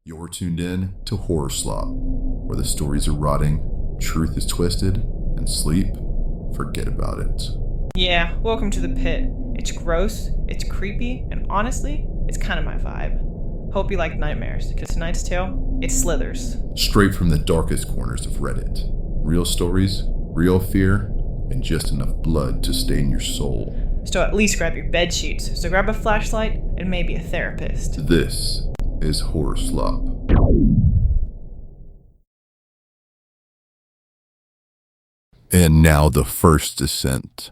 You're tuned in to HorrorSlop, where the stories are rotting, truth is twisted, and sleep, forget about it. Yeah, welcome to the pit. It's gross, it's creepy, and honestly, it's kind of my vibe. Hope you like nightmares, because tonight's tale, it slithers. Straight from the darkest corners of Reddit. Real stories, real fear, and just enough blood to stain your soul. So at least grab your bed sheets, so grab a flashlight, and maybe a therapist. This is HorrorSlop. And now the first descent.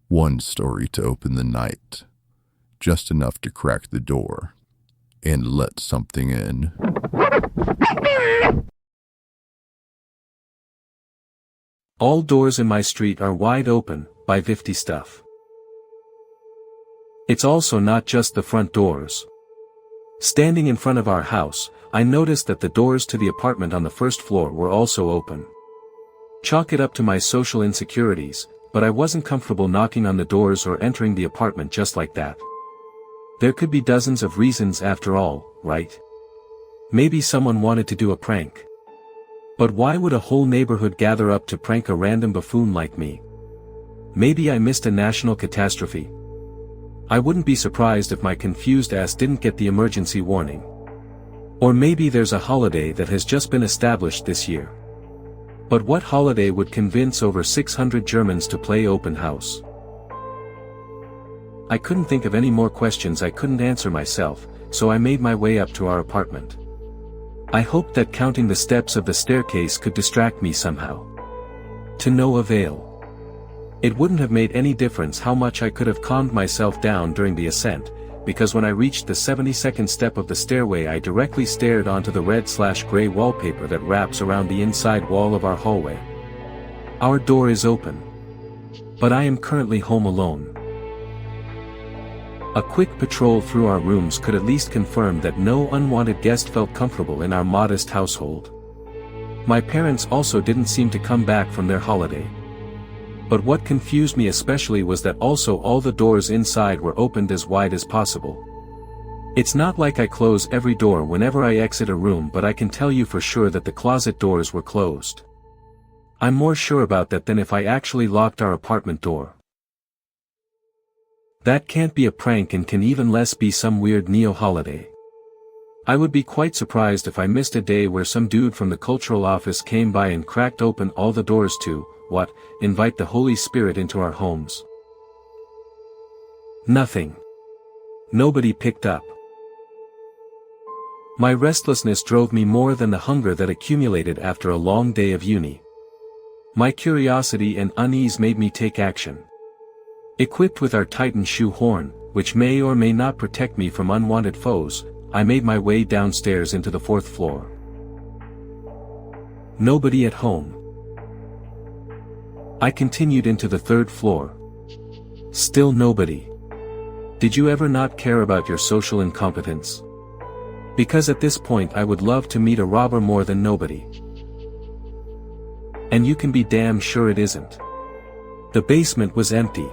One story to open the night. Just enough to crack the door and let something in. All doors in my street are wide open, by 50 stuff. It's also not just the front doors. Standing in front of our house, I noticed that the doors to the apartment on the first floor were also open. Chalk it up to my social insecurities, but I wasn't comfortable knocking on the doors or entering the apartment just like that. There could be dozens of reasons after all, right? Maybe someone wanted to do a prank. But why would a whole neighborhood gather up to prank a random buffoon like me? Maybe I missed a national catastrophe. I wouldn't be surprised if my confused ass didn't get the emergency warning. Or maybe there's a holiday that has just been established this year. But what holiday would convince over 600 Germans to play open house? I couldn't think of any more questions I couldn't answer myself, so I made my way up to our apartment. I hoped that counting the steps of the staircase could distract me somehow. To no avail. It wouldn't have made any difference how much I could have calmed myself down during the ascent, because when I reached the 72nd step of the stairway I directly stared onto the red/gray wallpaper that wraps around the inside wall of our hallway. Our door is open. But I am currently home alone. A quick patrol through our rooms could at least confirm that no unwanted guest felt comfortable in our modest household. My parents also didn't seem to come back from their holiday. But what confused me especially was that also all the doors inside were opened as wide as possible. It's not like I close every door whenever I exit a room, but I can tell you for sure that the closet doors were closed. I'm more sure about that than if I actually locked our apartment door. That can't be a prank and can even less be some weird neo-holiday. I would be quite surprised if I missed a day where some dude from the cultural office came by and cracked open all the doors to, invite the Holy Spirit into our homes. Nothing. Nobody picked up. My restlessness drove me more than the hunger that accumulated after a long day of uni. My curiosity and unease made me take action. Equipped with our Titan shoe horn, which may or may not protect me from unwanted foes, I made my way downstairs into the 4th floor. Nobody at home. I continued into the 3rd floor. Still nobody. Did you ever not care about your social incompetence? Because at this point I would love to meet a robber more than nobody. And you can be damn sure it isn't. The basement was empty.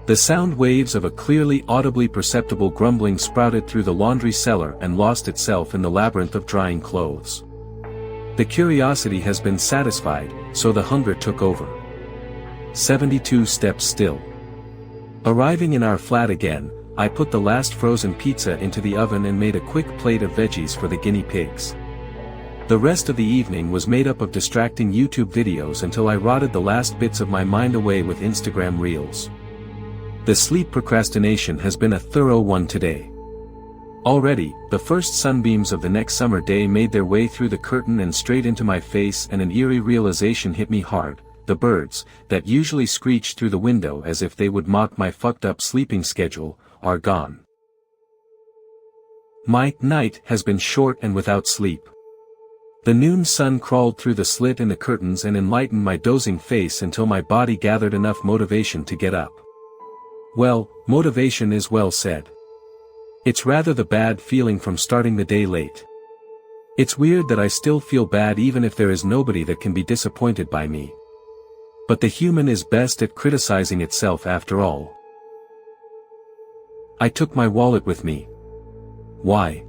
The sound waves of a clearly audibly perceptible grumbling sprouted through the laundry cellar and lost itself in the labyrinth of drying clothes. The curiosity has been satisfied, so the hunger took over. 72 steps still. Arriving in our flat again, I put the last frozen pizza into the oven and made a quick plate of veggies for the guinea pigs. The rest of the evening was made up of distracting YouTube videos until I rotted the last bits of my mind away with Instagram reels. The sleep procrastination has been a thorough one today. Already, the first sunbeams of the next summer day made their way through the curtain and straight into my face, and an eerie realization hit me hard. The birds, that usually screech through the window as if they would mock my fucked up sleeping schedule, are gone. My night has been short and without sleep. The noon sun crawled through the slit in the curtains and enlightened my dozing face until my body gathered enough motivation to get up. Well, motivation is well said. It's rather the bad feeling from starting the day late. It's weird that I still feel bad even if there is nobody that can be disappointed by me. But the human is best at criticizing itself after all. I took my wallet with me. Why?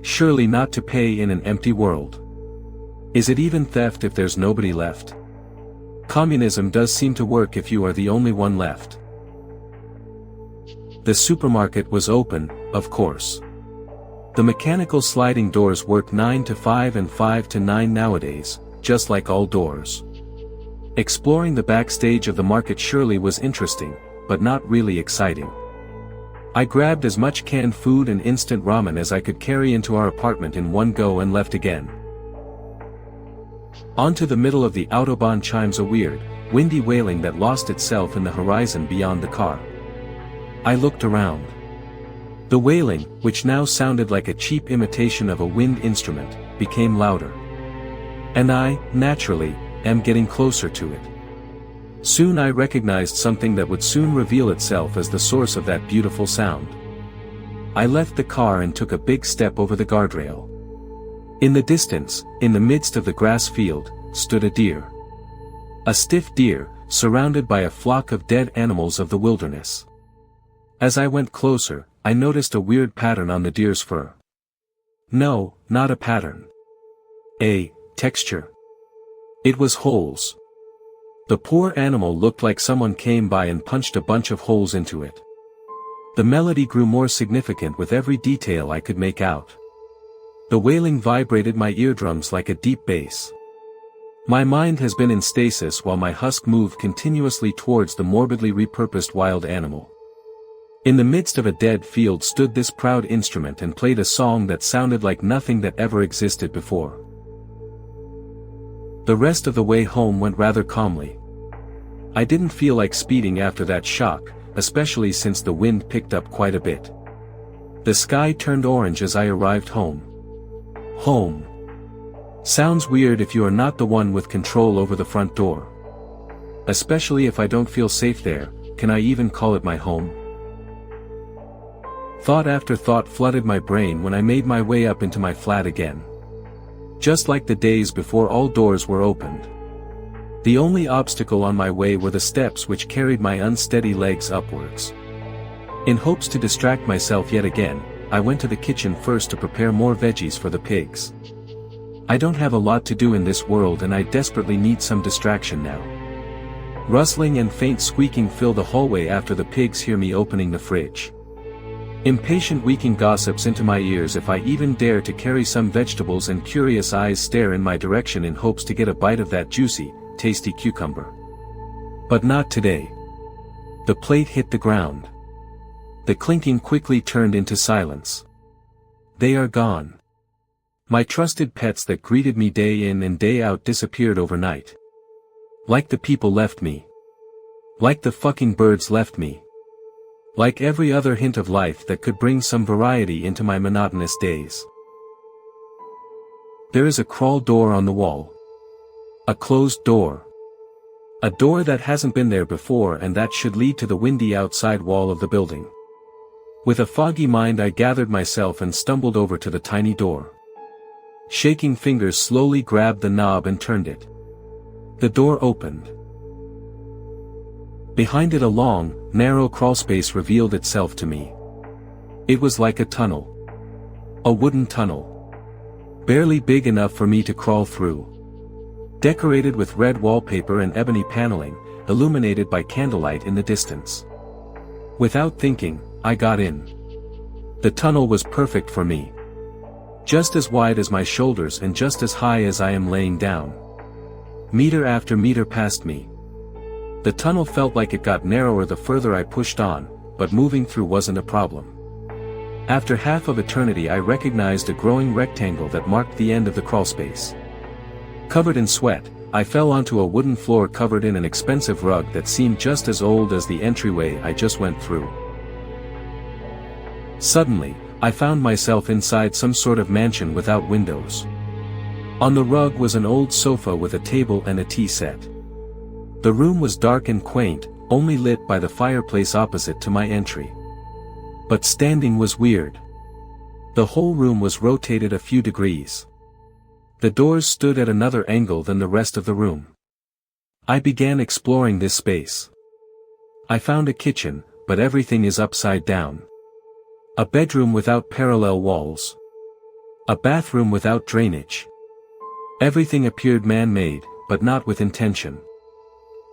Surely not to pay in an empty world. Is it even theft if there's nobody left? Communism does seem to work if you are the only one left. The supermarket was open, of course. The mechanical sliding doors work 9 to 5 and 5 to 9 nowadays, just like all doors. Exploring the backstage of the market surely was interesting, but not really exciting. I grabbed as much canned food and instant ramen as I could carry into our apartment in one go and left again. Onto the middle of the Autobahn chimes a weird, windy wailing that lost itself in the horizon beyond the car. I looked around. The wailing, which now sounded like a cheap imitation of a wind instrument, became louder. And I, naturally, am getting closer to it. Soon I recognized something that would soon reveal itself as the source of that beautiful sound. I left the car and took a big step over the guardrail. In the distance, in the midst of the grass field, stood a deer. A stiff deer, surrounded by a flock of dead animals of the wilderness. As I went closer, I noticed a weird pattern on the deer's fur. No, not a pattern. A texture. It was holes. The poor animal looked like someone came by and punched a bunch of holes into it. The melody grew more significant with every detail I could make out. The wailing vibrated my eardrums like a deep bass. My mind has been in stasis while my husk moved continuously towards the morbidly repurposed wild animal. In the midst of a dead field stood this proud instrument and played a song that sounded like nothing that ever existed before. The rest of the way home went rather calmly. I didn't feel like speeding after that shock, especially since the wind picked up quite a bit. The sky turned orange as I arrived home. Home. Sounds weird if you are not the one with control over the front door. Especially if I don't feel safe there, can I even call it my home? Thought after thought flooded my brain when I made my way up into my flat again. Just like the days before all doors were opened. The only obstacle on my way were the steps which carried my unsteady legs upwards. In hopes to distract myself yet again, I went to the kitchen first to prepare more veggies for the pigs. I don't have a lot to do in this world and I desperately need some distraction now. Rustling and faint squeaking fill the hallway after the pigs hear me opening the fridge. Impatient weaking gossips into my ears if I even dare to carry some vegetables and curious eyes stare in my direction in hopes to get a bite of that juicy, tasty cucumber. But not today. The plate hit the ground. The clinking quickly turned into silence. They are gone. My trusted pets that greeted me day in and day out disappeared overnight. Like the people left me. Like the fucking birds left me. Like every other hint of life that could bring some variety into my monotonous days. There is a crawl door on the wall. A closed door. A door that hasn't been there before and that should lead to the windy outside wall of the building. With a foggy mind I gathered myself and stumbled over to the tiny door. Shaking fingers slowly grabbed the knob and turned it. The door opened. Behind it a long, narrow crawlspace revealed itself to me. It was like a tunnel. A wooden tunnel. Barely big enough for me to crawl through. Decorated with red wallpaper and ebony paneling, illuminated by candlelight in the distance. Without thinking, I got in. The tunnel was perfect for me. Just as wide as my shoulders and just as high as I am laying down. Meter after meter past me. The tunnel felt like it got narrower the further I pushed on, but moving through wasn't a problem. After half of eternity I recognized a growing rectangle that marked the end of the crawlspace. Covered in sweat, I fell onto a wooden floor covered in an expensive rug that seemed just as old as the entryway I just went through. Suddenly, I found myself inside some sort of mansion without windows. On the rug was an old sofa with a table and a tea set. The room was dark and quaint, only lit by the fireplace opposite to my entry. But standing was weird. The whole room was rotated a few degrees. The doors stood at another angle than the rest of the room. I began exploring this space. I found a kitchen, but everything is upside down. A bedroom without parallel walls. A bathroom without drainage. Everything appeared man-made, but not with intention.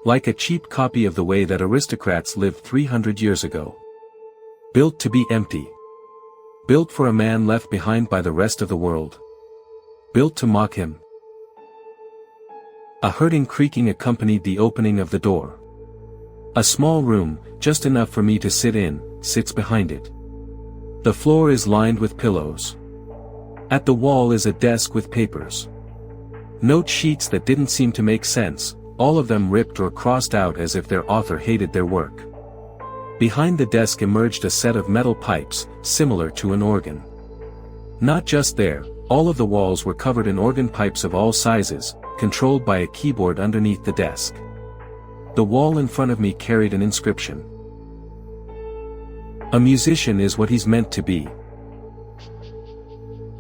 Like a cheap copy of the way that aristocrats lived 300 years ago. Built to be empty. Built for a man left behind by the rest of the world. Built to mock him. A hurting creaking accompanied the opening of the door. A small room, just enough for me to sit in, sits behind it. The floor is lined with pillows. At the wall is a desk with papers. Note sheets that didn't seem to make sense, all of them ripped or crossed out as if their author hated their work. Behind the desk emerged a set of metal pipes, similar to an organ. Not just there, all of the walls were covered in organ pipes of all sizes, controlled by a keyboard underneath the desk. The wall in front of me carried an inscription. A musician is what he's meant to be.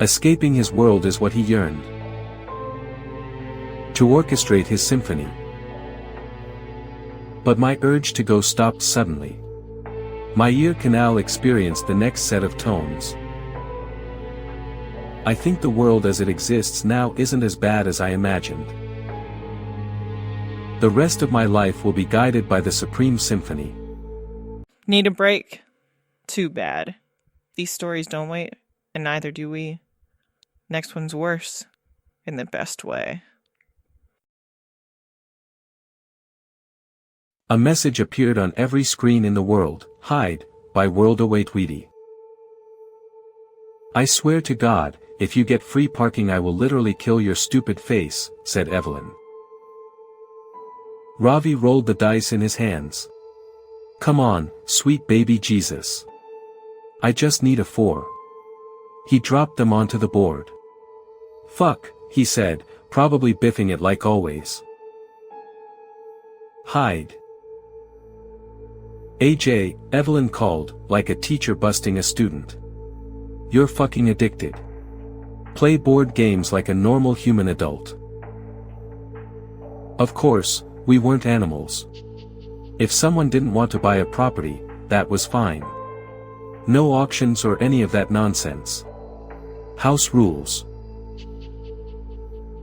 Escaping his world is what he yearned. To orchestrate his symphony. But my urge to go stopped suddenly. My ear canal experienced the next set of tones. I think the world as it exists now isn't as bad as I imagined. The rest of my life will be guided by the Supreme Symphony. Need a break? Too bad. These stories don't wait, and neither do we. Next one's worse. In the best way. A message appeared on every screen in the world. Hide, by World Away Tweety. I swear to God, if you get free parking I will literally kill your stupid face, said Evelyn. Ravi rolled the dice in his hands. Come on, sweet baby Jesus. I just need a 4. He dropped them onto the board. Fuck, he said, probably biffing it like always. Hide. AJ, Evelyn called, like a teacher busting a student. You're fucking addicted. Play board games like a normal human adult. Of course, we weren't animals. If someone didn't want to buy a property, that was fine. No auctions or any of that nonsense. House rules.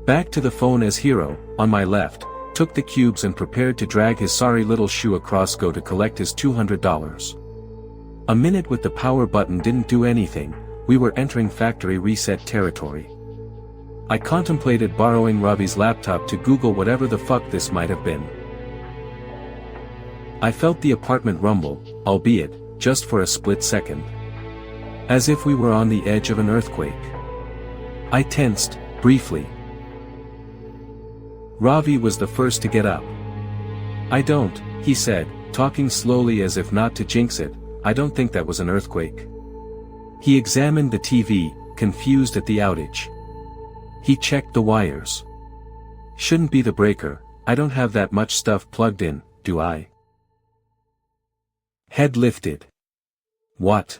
Back to the phone as Hero, on my left, took the cubes and prepared to drag his sorry little shoe across go to collect his $200. A minute with the power button didn't do anything, we were entering factory reset territory. I contemplated borrowing Ravi's laptop to Google whatever the fuck this might have been. I felt the apartment rumble, albeit, just for a split second. As if we were on the edge of an earthquake. I tensed, briefly. Ravi was the first to get up. I don't, he said, talking slowly as if not to jinx it, I don't think that was an earthquake. He examined the TV, confused at the outage. He checked the wires. Shouldn't be the breaker, I don't have that much stuff plugged in, do I? Head lifted. What?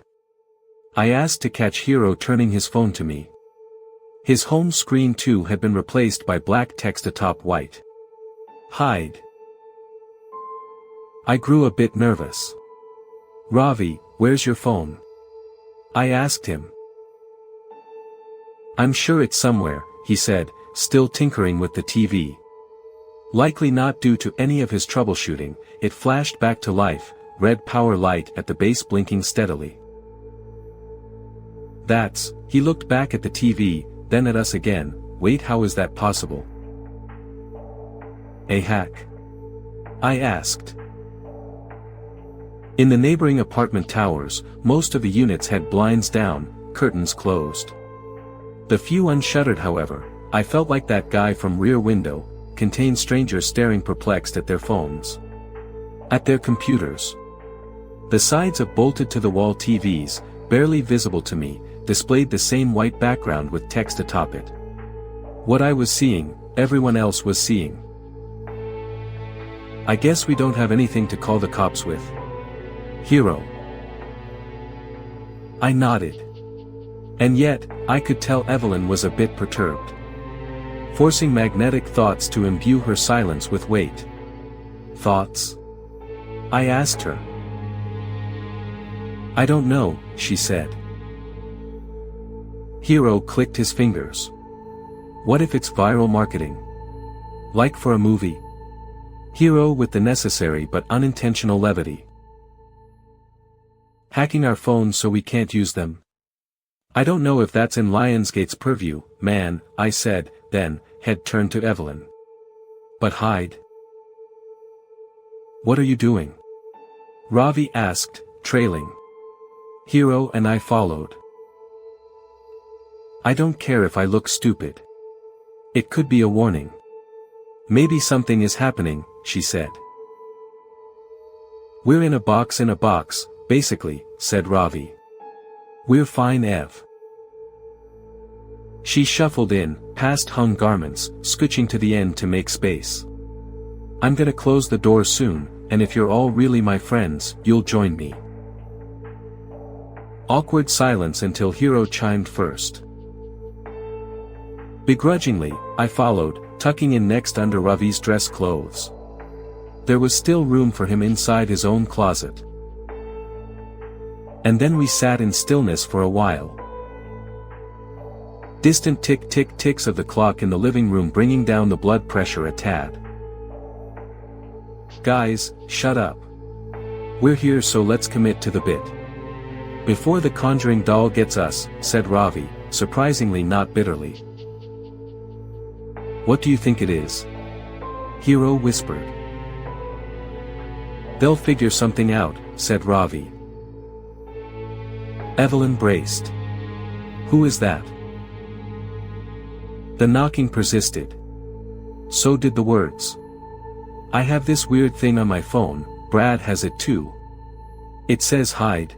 I asked to catch Hero turning his phone to me. His home screen too had been replaced by black text atop white. Hide. I grew a bit nervous. Ravi, where's your phone? I asked him. I'm sure it's somewhere, he said, still tinkering with the TV. Likely not due to any of his troubleshooting, it flashed back to life, red power light at the base blinking steadily. He looked back at the TV, then at us again, wait, how is that possible? A hack? I asked. In the neighboring apartment towers, most of the units had blinds down, curtains closed. The few unshuttered however, I felt like that guy from Rear Window, contained strangers staring perplexed at their phones. At their computers. The sides of bolted-to-the-wall TVs, barely visible to me, displayed the same white background with text atop it. What I was seeing, everyone else was seeing. I guess we don't have anything to call the cops with. Hero. I nodded. And yet, I could tell Evelyn was a bit perturbed. Forcing magnetic thoughts to imbue her silence with weight. Thoughts? I asked her. I don't know, she said. Hiro clicked his fingers. What if it's viral marketing? Like for a movie? Hiro with the necessary but unintentional levity. Hacking our phones so we can't use them? I don't know if that's in Lionsgate's purview, man, I said, then, head turned to Evelyn. But hide? What are you doing? Ravi asked, trailing. Hiro and I followed. I don't care if I look stupid. It could be a warning. Maybe something is happening, she said. We're in a box, basically, said Ravi. We're fine, Ev. She shuffled in, past hung garments, scooching to the end to make space. I'm gonna close the door soon, and if you're all really my friends, you'll join me. Awkward silence until Hiro chimed first. Begrudgingly, I followed, tucking in next under Ravi's dress clothes. There was still room for him inside his own closet. And then we sat in stillness for a while. Distant tick-tick-ticks of the clock in the living room bringing down the blood pressure a tad. Guys, shut up. We're here, so let's commit to the bit. Before the conjuring doll gets us, said Ravi, surprisingly not bitterly. What do you think it is? Hiro whispered. They'll figure something out, said Ravi. Evelyn braced. Who is that? The knocking persisted. So did the words. I have this weird thing on my phone, Brad has it too. It says hide.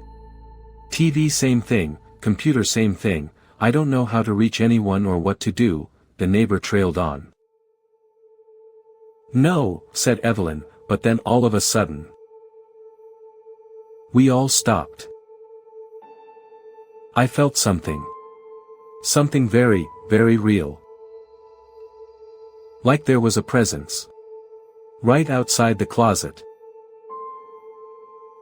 TV same thing, computer same thing, I don't know how to reach anyone or what to do, the neighbor trailed on. No, said Evelyn, but then all of a sudden. We all stopped. I felt something. Something very, very real. Like there was a presence. Right outside the closet.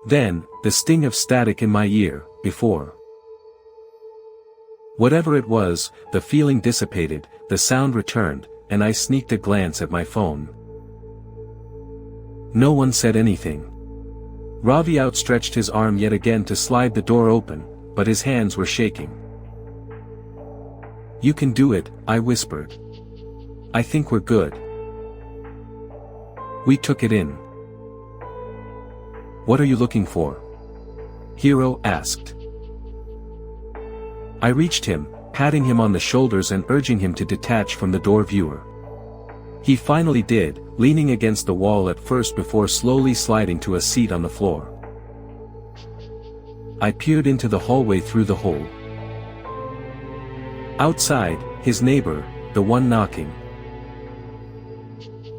Then, the sting of static in my ear, before. Whatever it was, the feeling dissipated, the sound returned, and I sneaked a glance at my phone. No one said anything. Ravi outstretched his arm yet again to slide the door open, but his hands were shaking. You can do it, I whispered. I think we're good. We took it in. What are you looking for? Hiro asked. I reached him, patting him on the shoulders and urging him to detach from the door viewer. He finally did, leaning against the wall at first before slowly sliding to a seat on the floor. I peered into the hallway through the hole. Outside, his neighbor, the one knocking,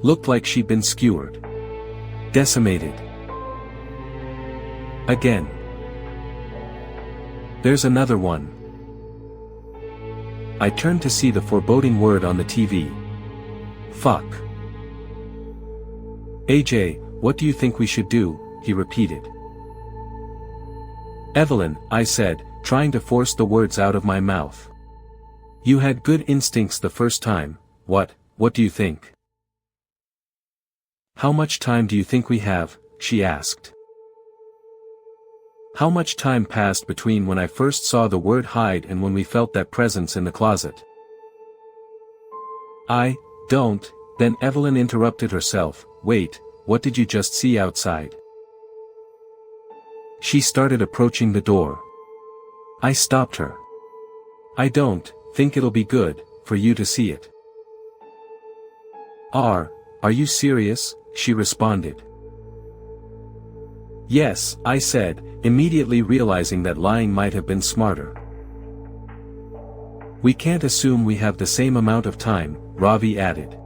looked like she'd been skewered. Decimated. Again. There's another one. I turned to see the foreboding word on the TV. Fuck. AJ, what do you think we should do? He repeated. Evelyn, I said, trying to force the words out of my mouth. You had good instincts the first time, what do you think? How much time do you think we have? She asked. How much time passed between when I first saw the word hide and when we felt that presence in the closet? I don't, then Evelyn interrupted herself, wait, what did you just see outside? She started approaching the door. I stopped her. I don't think it'll be good for you to see it. Are you serious? She responded. Yes, I said, immediately realizing that lying might have been smarter. We can't assume we have the same amount of time, Ravi added.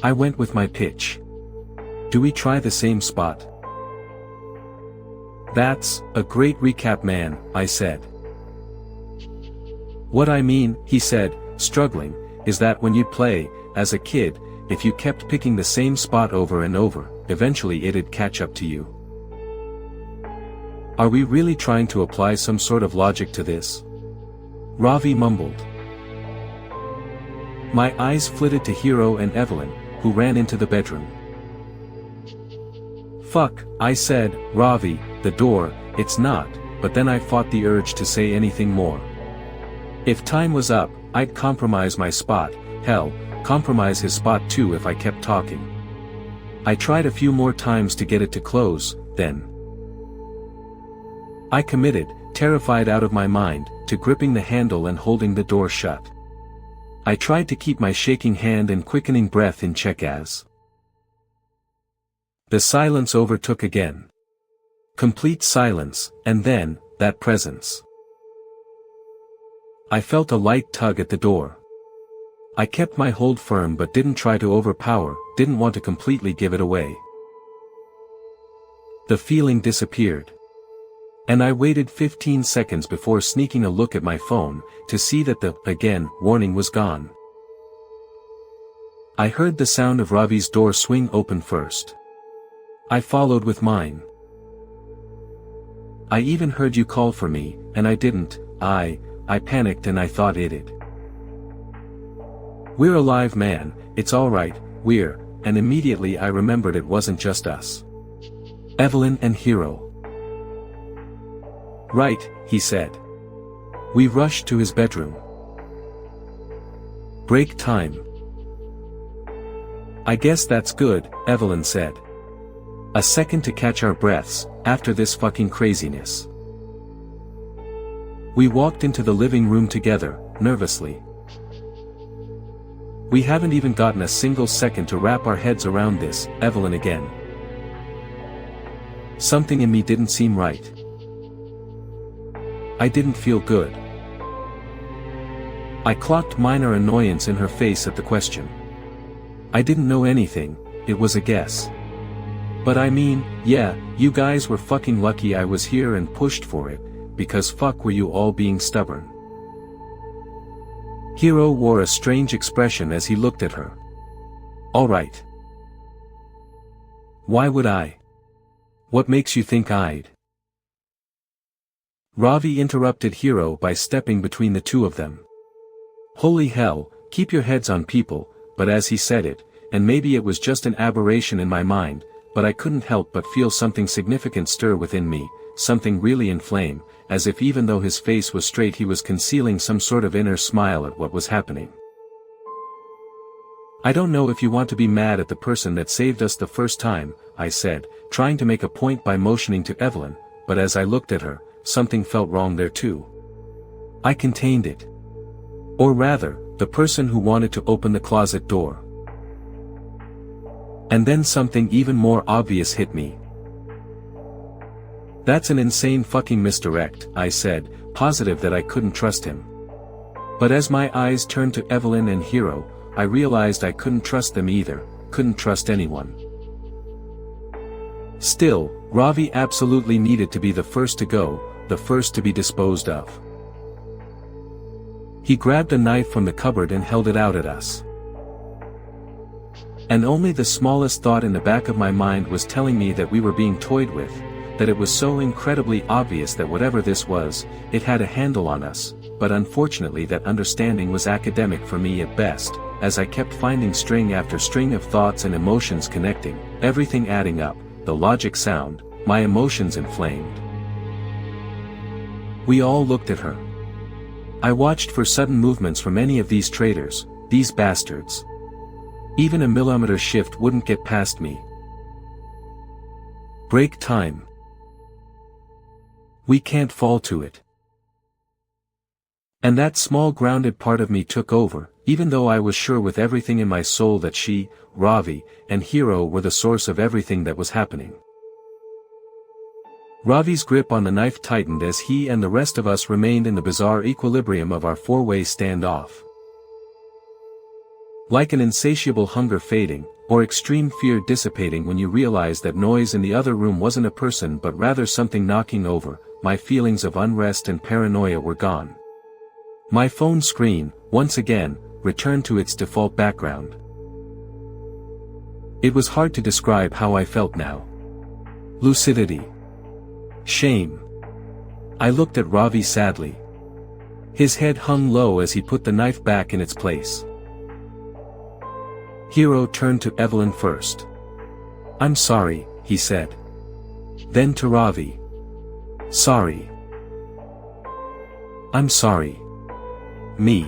I went with my pitch. Do we try the same spot? That's a great recap, man, I said. What I mean, he said, struggling, is that when you play, as a kid, if you kept picking the same spot over and over, eventually it'd catch up to you. Are we really trying to apply some sort of logic to this? Ravi mumbled. My eyes flitted to Hero and Evelyn, who ran into the bedroom. Fuck, I said, Ravi, the door, it's not, but then I fought the urge to say anything more. If time was up, I'd compromise my spot, hell, compromise his spot too if I kept talking. I tried a few more times to get it to close, then I committed, terrified out of my mind, to gripping the handle and holding the door shut. I tried to keep my shaking hand and quickening breath in check as the silence overtook again. Complete silence, and then, that presence. I felt a light tug at the door. I kept my hold firm but didn't try to overpower, didn't want to completely give it away. The feeling disappeared. And I waited 15 seconds before sneaking a look at my phone, to see that the, again, warning was gone. I heard the sound of Ravi's door swing open first. I followed with mine. I even heard you call for me, and I didn't. I panicked and I thought it'd. We're alive, man, it's alright, and immediately I remembered it wasn't just us. Evelyn and Hero. Right, he said. We rushed to his bedroom. Break time. I guess that's good, Evelyn said. A second to catch our breaths, after this fucking craziness. We walked into the living room together, nervously. We haven't even gotten a single second to wrap our heads around this, Evelyn again. Something in me didn't seem right. I didn't feel good. I clocked minor annoyance in her face at the question. I didn't know anything, it was a guess. But I mean, yeah, you guys were fucking lucky I was here and pushed for it, because fuck were you all being stubborn. Hero wore a strange expression as he looked at her. Alright. Why would I? What makes you think I'd? Ravi interrupted Hero by stepping between the two of them. Holy hell, keep your heads on people, but as he said it, and maybe it was just an aberration in my mind, but I couldn't help but feel something significant stir within me, something really inflame, as if even though his face was straight he was concealing some sort of inner smile at what was happening. I don't know if you want to be mad at the person that saved us the first time, I said, trying to make a point by motioning to Evelyn, but as I looked at her, something felt wrong there too. I contained it. Or rather, the person who wanted to open the closet door. And then something even more obvious hit me. That's an insane fucking misdirect, I said, positive that I couldn't trust him. But as my eyes turned to Evelyn and Hero, I realized I couldn't trust them either, couldn't trust anyone. Still, Ravi absolutely needed to be the first to go, the first to be disposed of. He grabbed a knife from the cupboard and held it out at us. And only the smallest thought in the back of my mind was telling me that we were being toyed with, that it was so incredibly obvious that whatever this was, it had a handle on us, but unfortunately that understanding was academic for me at best, as I kept finding string after string of thoughts and emotions connecting, everything adding up, the logic sound, my emotions inflamed. We all looked at her. I watched for sudden movements from any of these traitors, these bastards. Even a millimeter shift wouldn't get past me. Break time. We can't fall to it. And that small grounded part of me took over, even though I was sure with everything in my soul that she, Ravi, and Hero were the source of everything that was happening. Ravi's grip on the knife tightened as he and the rest of us remained in the bizarre equilibrium of our four-way standoff. Like an insatiable hunger fading, or extreme fear dissipating when you realize that noise in the other room wasn't a person but rather something knocking over, my feelings of unrest and paranoia were gone. My phone screen, once again, returned to its default background. It was hard to describe how I felt now. Lucidity. Shame. I looked at Ravi sadly. His head hung low as he put the knife back in its place. Hero turned to Evelyn first. "I'm sorry," he said. Then to Ravi. "Sorry." "I'm sorry." "Me."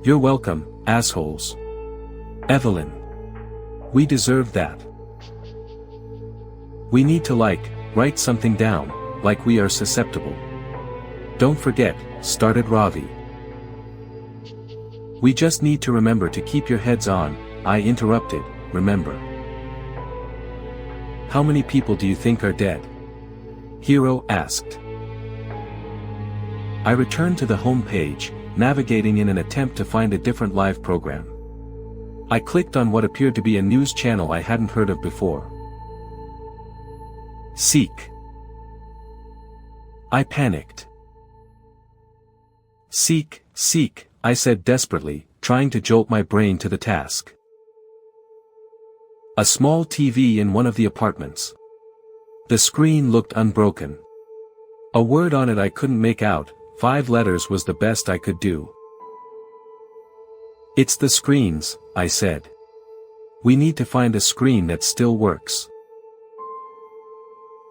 "You're welcome, assholes." "Evelyn. We deserve that. We need to write something down, like we are susceptible." "Don't forget," started Ravi. "We just need to remember to keep your heads on," I interrupted, "remember." "How many people do you think are dead?" Hero asked. I returned to the home page, navigating in an attempt to find a different live program. I clicked on what appeared to be a news channel I hadn't heard of before. Seek. I panicked. "Seek, seek," I said desperately, trying to jolt my brain to the task. A small TV in one of the apartments. The screen looked unbroken. A word on it I couldn't make out, 5 letters was the best I could do. "It's the screens," I said. "We need to find a screen that still works."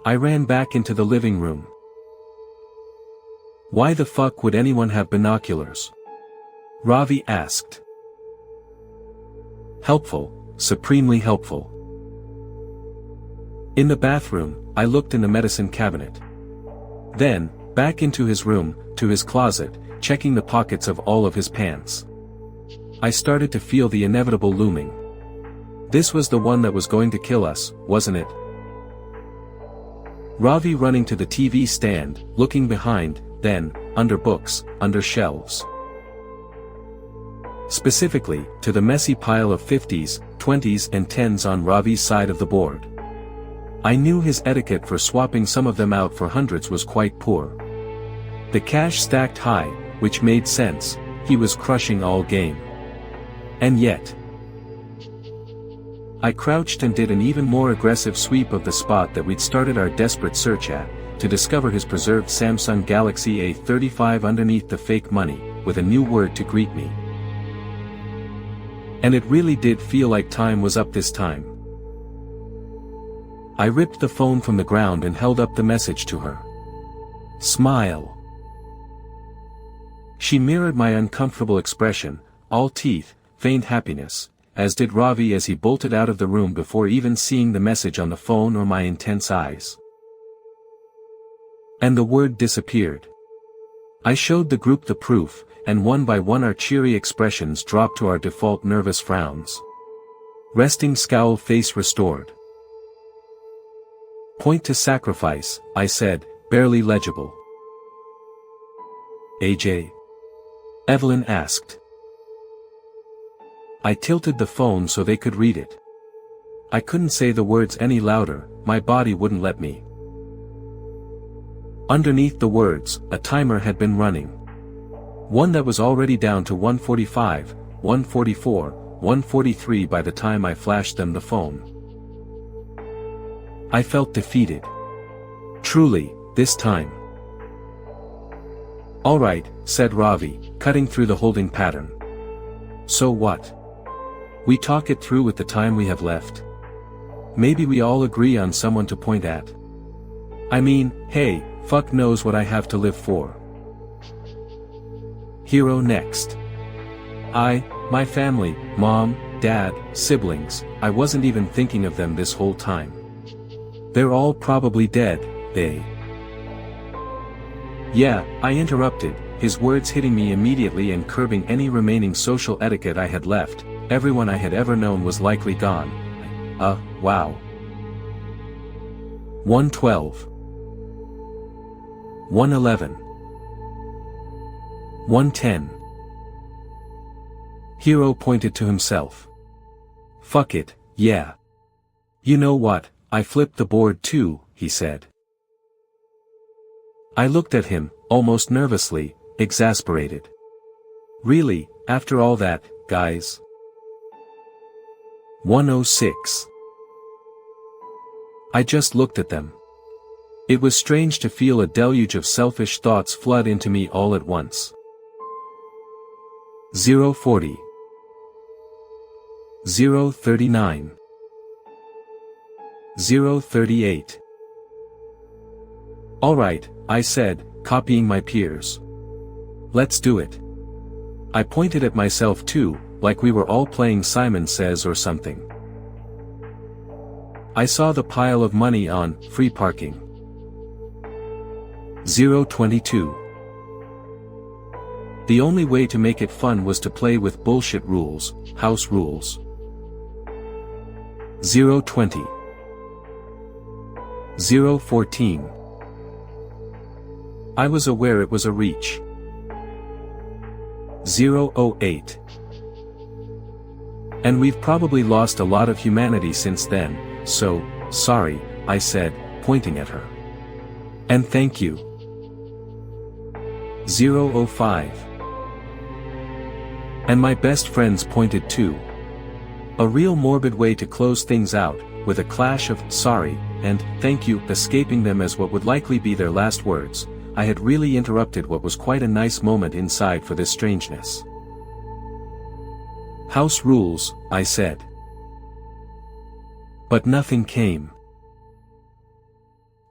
I ran back into the living room. "Why the fuck would anyone have binoculars?" Ravi asked. "Helpful, supremely helpful." In the bathroom, I looked in the medicine cabinet. Then, back into his room, to his closet, checking the pockets of all of his pants. I started to feel the inevitable looming. This was the one that was going to kill us, wasn't it? Ravi running to the TV stand, looking behind, then, under books, under shelves. Specifically, to the messy pile of 50s, 20s and 10s on Ravi's side of the board. I knew his etiquette for swapping some of them out for hundreds was quite poor. The cash stacked high, which made sense, he was crushing all game. And yet, I crouched and did an even more aggressive sweep of the spot that we'd started our desperate search at, to discover his preserved Samsung Galaxy A35 underneath the fake money, with a new word to greet me. And it really did feel like time was up this time. I ripped the phone from the ground and held up the message to her. "Smile." She mirrored my uncomfortable expression, all teeth, feigned happiness, as did Ravi as he bolted out of the room before even seeing the message on the phone or my intense eyes. And the word disappeared. I showed the group the proof, and one by one our cheery expressions dropped to our default nervous frowns. Resting scowl face restored. "Point to sacrifice," I said, barely legible. "AJ?" Evelyn asked. I tilted the phone so they could read it. I couldn't say the words any louder, my body wouldn't let me. Underneath the words, a timer had been running. One that was already down to 145, 144, 143 by the time I flashed them the phone. I felt defeated. Truly, this time. "All right," said Ravi, cutting through the holding pattern. "So what? We talk it through with the time we have left. Maybe we all agree on someone to point at. I mean, hey, fuck knows what I have to live for." Hero next. My family, mom, dad, siblings, I wasn't even thinking of them this whole time. They're all probably dead, they. "Yeah," I interrupted, his words hitting me immediately and curbing any remaining social etiquette I had left. Everyone I had ever known was likely gone. Wow. 112. 111. 110. Hero pointed to himself. "Fuck it, yeah. You know what, I flipped the board too," he said. I looked at him, almost nervously, exasperated. "Really, after all that, guys?" 106. I just looked at them. It was strange to feel a deluge of selfish thoughts flood into me all at once. 040. 039. 038. All right, I said, copying my peers. Let's do it. I pointed at myself too, like we were all playing Simon Says or something. I saw the pile of money on free parking. 022. The only way to make it fun was to play with bullshit rules, house rules. 020. 014. I was aware it was a reach. 008. And we've probably lost a lot of humanity since then, so, sorry, I said, pointing at her. And thank you. 005. And my best friends pointed too. A real morbid way to close things out, with a clash of sorry and thank you escaping them as what would likely be their last words. I had really interrupted what was quite a nice moment inside for this strangeness. House rules, I said. But nothing came.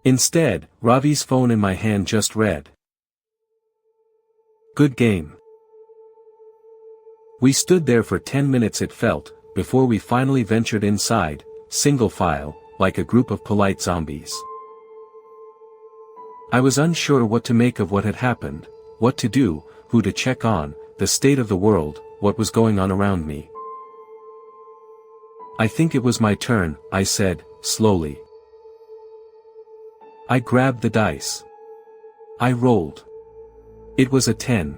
Instead, Ravi's phone in my hand just read. Good game. We stood there for 10 minutes it felt, before we finally ventured inside, single file, like a group of polite zombies. I was unsure what to make of what had happened, what to do, who to check on, the state of the world, what was going on around me. I think it was my turn, I said, slowly. I grabbed the dice. I rolled. It was a 10.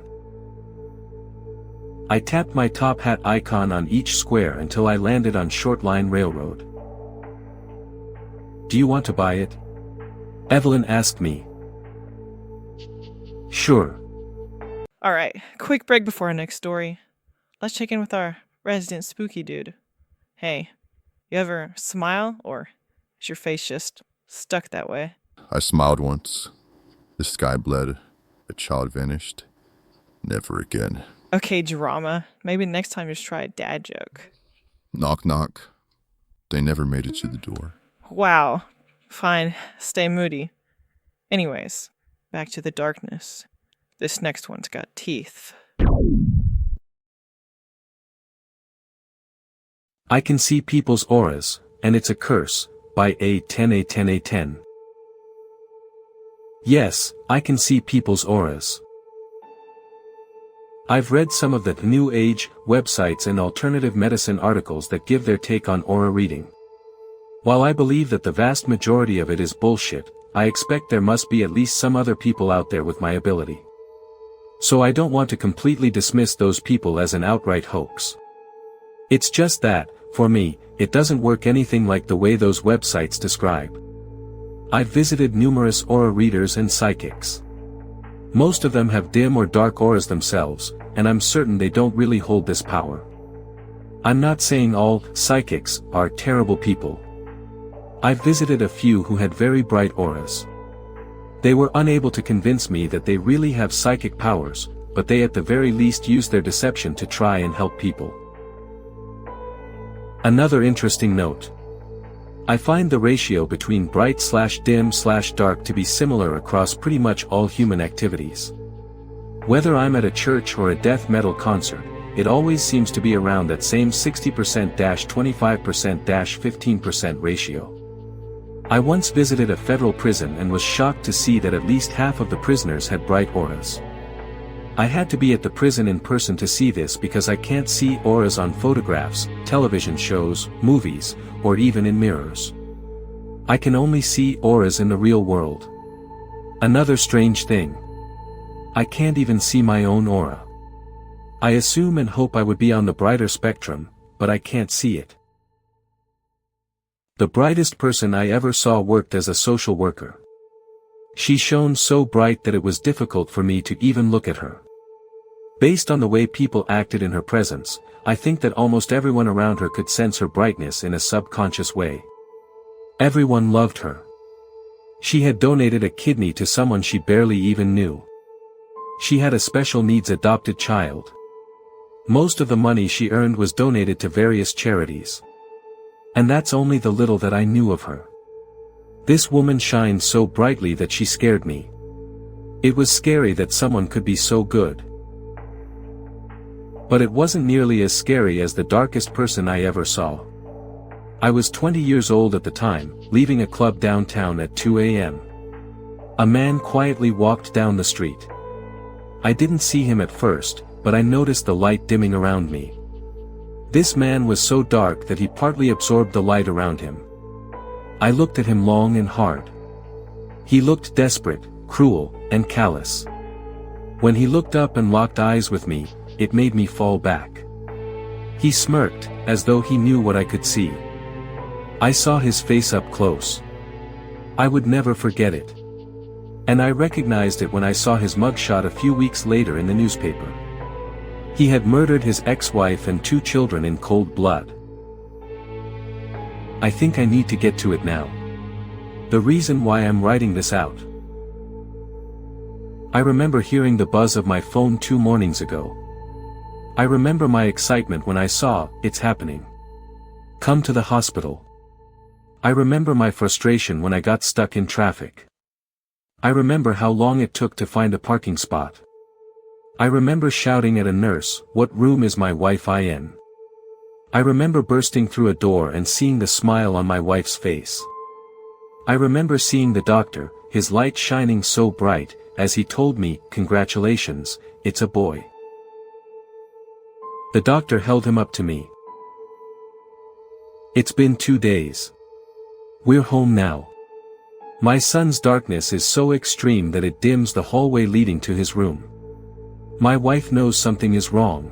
I tapped my top hat icon on each square until I landed on Short Line Railroad. Do you want to buy it? Evelyn asked me. Sure. Alright, quick break before our next story. Let's check in with our resident spooky dude. Hey, you ever smile, or is your face just stuck that way? I smiled once. The sky bled. A child vanished. Never again. Okay, drama. Maybe next time just try a dad joke. Knock knock. They never made it to the door. Wow. Fine, stay moody. Anyways, back to the darkness. This next one's got teeth. I can see people's auras, and it's a curse, by A10A10A10. Yes, I can see people's auras. I've read some of the New Age websites and alternative medicine articles that give their take on aura reading. While I believe that the vast majority of it is bullshit, I expect there must be at least some other people out there with my ability. So I don't want to completely dismiss those people as an outright hoax. It's just that, for me, it doesn't work anything like the way those websites describe. I've visited numerous aura readers and psychics. Most of them have dim or dark auras themselves, and I'm certain they don't really hold this power. I'm not saying all psychics are terrible people. I've visited a few who had very bright auras. They were unable to convince me that they really have psychic powers, but they at the very least use their deception to try and help people. Another interesting note. I find the ratio between bright/dim/dark to be similar across pretty much all human activities. Whether I'm at a church or a death metal concert, it always seems to be around that same 60%-25%-15% ratio. I once visited a federal prison and was shocked to see that at least half of the prisoners had bright auras. I had to be at the prison in person to see this because I can't see auras on photographs, television shows, movies, or even in mirrors. I can only see auras in the real world. Another strange thing. I can't even see my own aura. I assume and hope I would be on the brighter spectrum, but I can't see it. The brightest person I ever saw worked as a social worker. She shone so bright that it was difficult for me to even look at her. Based on the way people acted in her presence, I think that almost everyone around her could sense her brightness in a subconscious way. Everyone loved her. She had donated a kidney to someone she barely even knew. She had a special needs adopted child. Most of the money she earned was donated to various charities. And that's only the little that I knew of her. This woman shined so brightly that she scared me. It was scary that someone could be so good. But it wasn't nearly as scary as the darkest person I ever saw. I was 20 years old at the time, leaving a club downtown at 2 a.m. A man quietly walked down the street. I didn't see him at first, but I noticed the light dimming around me. This man was so dark that he partly absorbed the light around him. I looked at him long and hard. He looked desperate, cruel, and callous. When he looked up and locked eyes with me, it made me fall back. He smirked, as though he knew what I could see. I saw his face up close. I would never forget it. And I recognized it when I saw his mugshot a few weeks later in the newspaper. He had murdered his ex-wife and 2 children in cold blood. I think I need to get to it now. The reason why I'm writing this out. I remember hearing the buzz of my phone 2 mornings ago. I remember my excitement when I saw it's happening. Come to the hospital. I remember my frustration when I got stuck in traffic. I remember how long it took to find a parking spot. I remember shouting at a nurse, "What room is my wife in?" I remember bursting through a door and seeing the smile on my wife's face. I remember seeing the doctor, his light shining so bright, as he told me, "Congratulations, it's a boy." The doctor held him up to me. It's been 2 days. We're home now. My son's darkness is so extreme that it dims the hallway leading to his room. My wife knows something is wrong.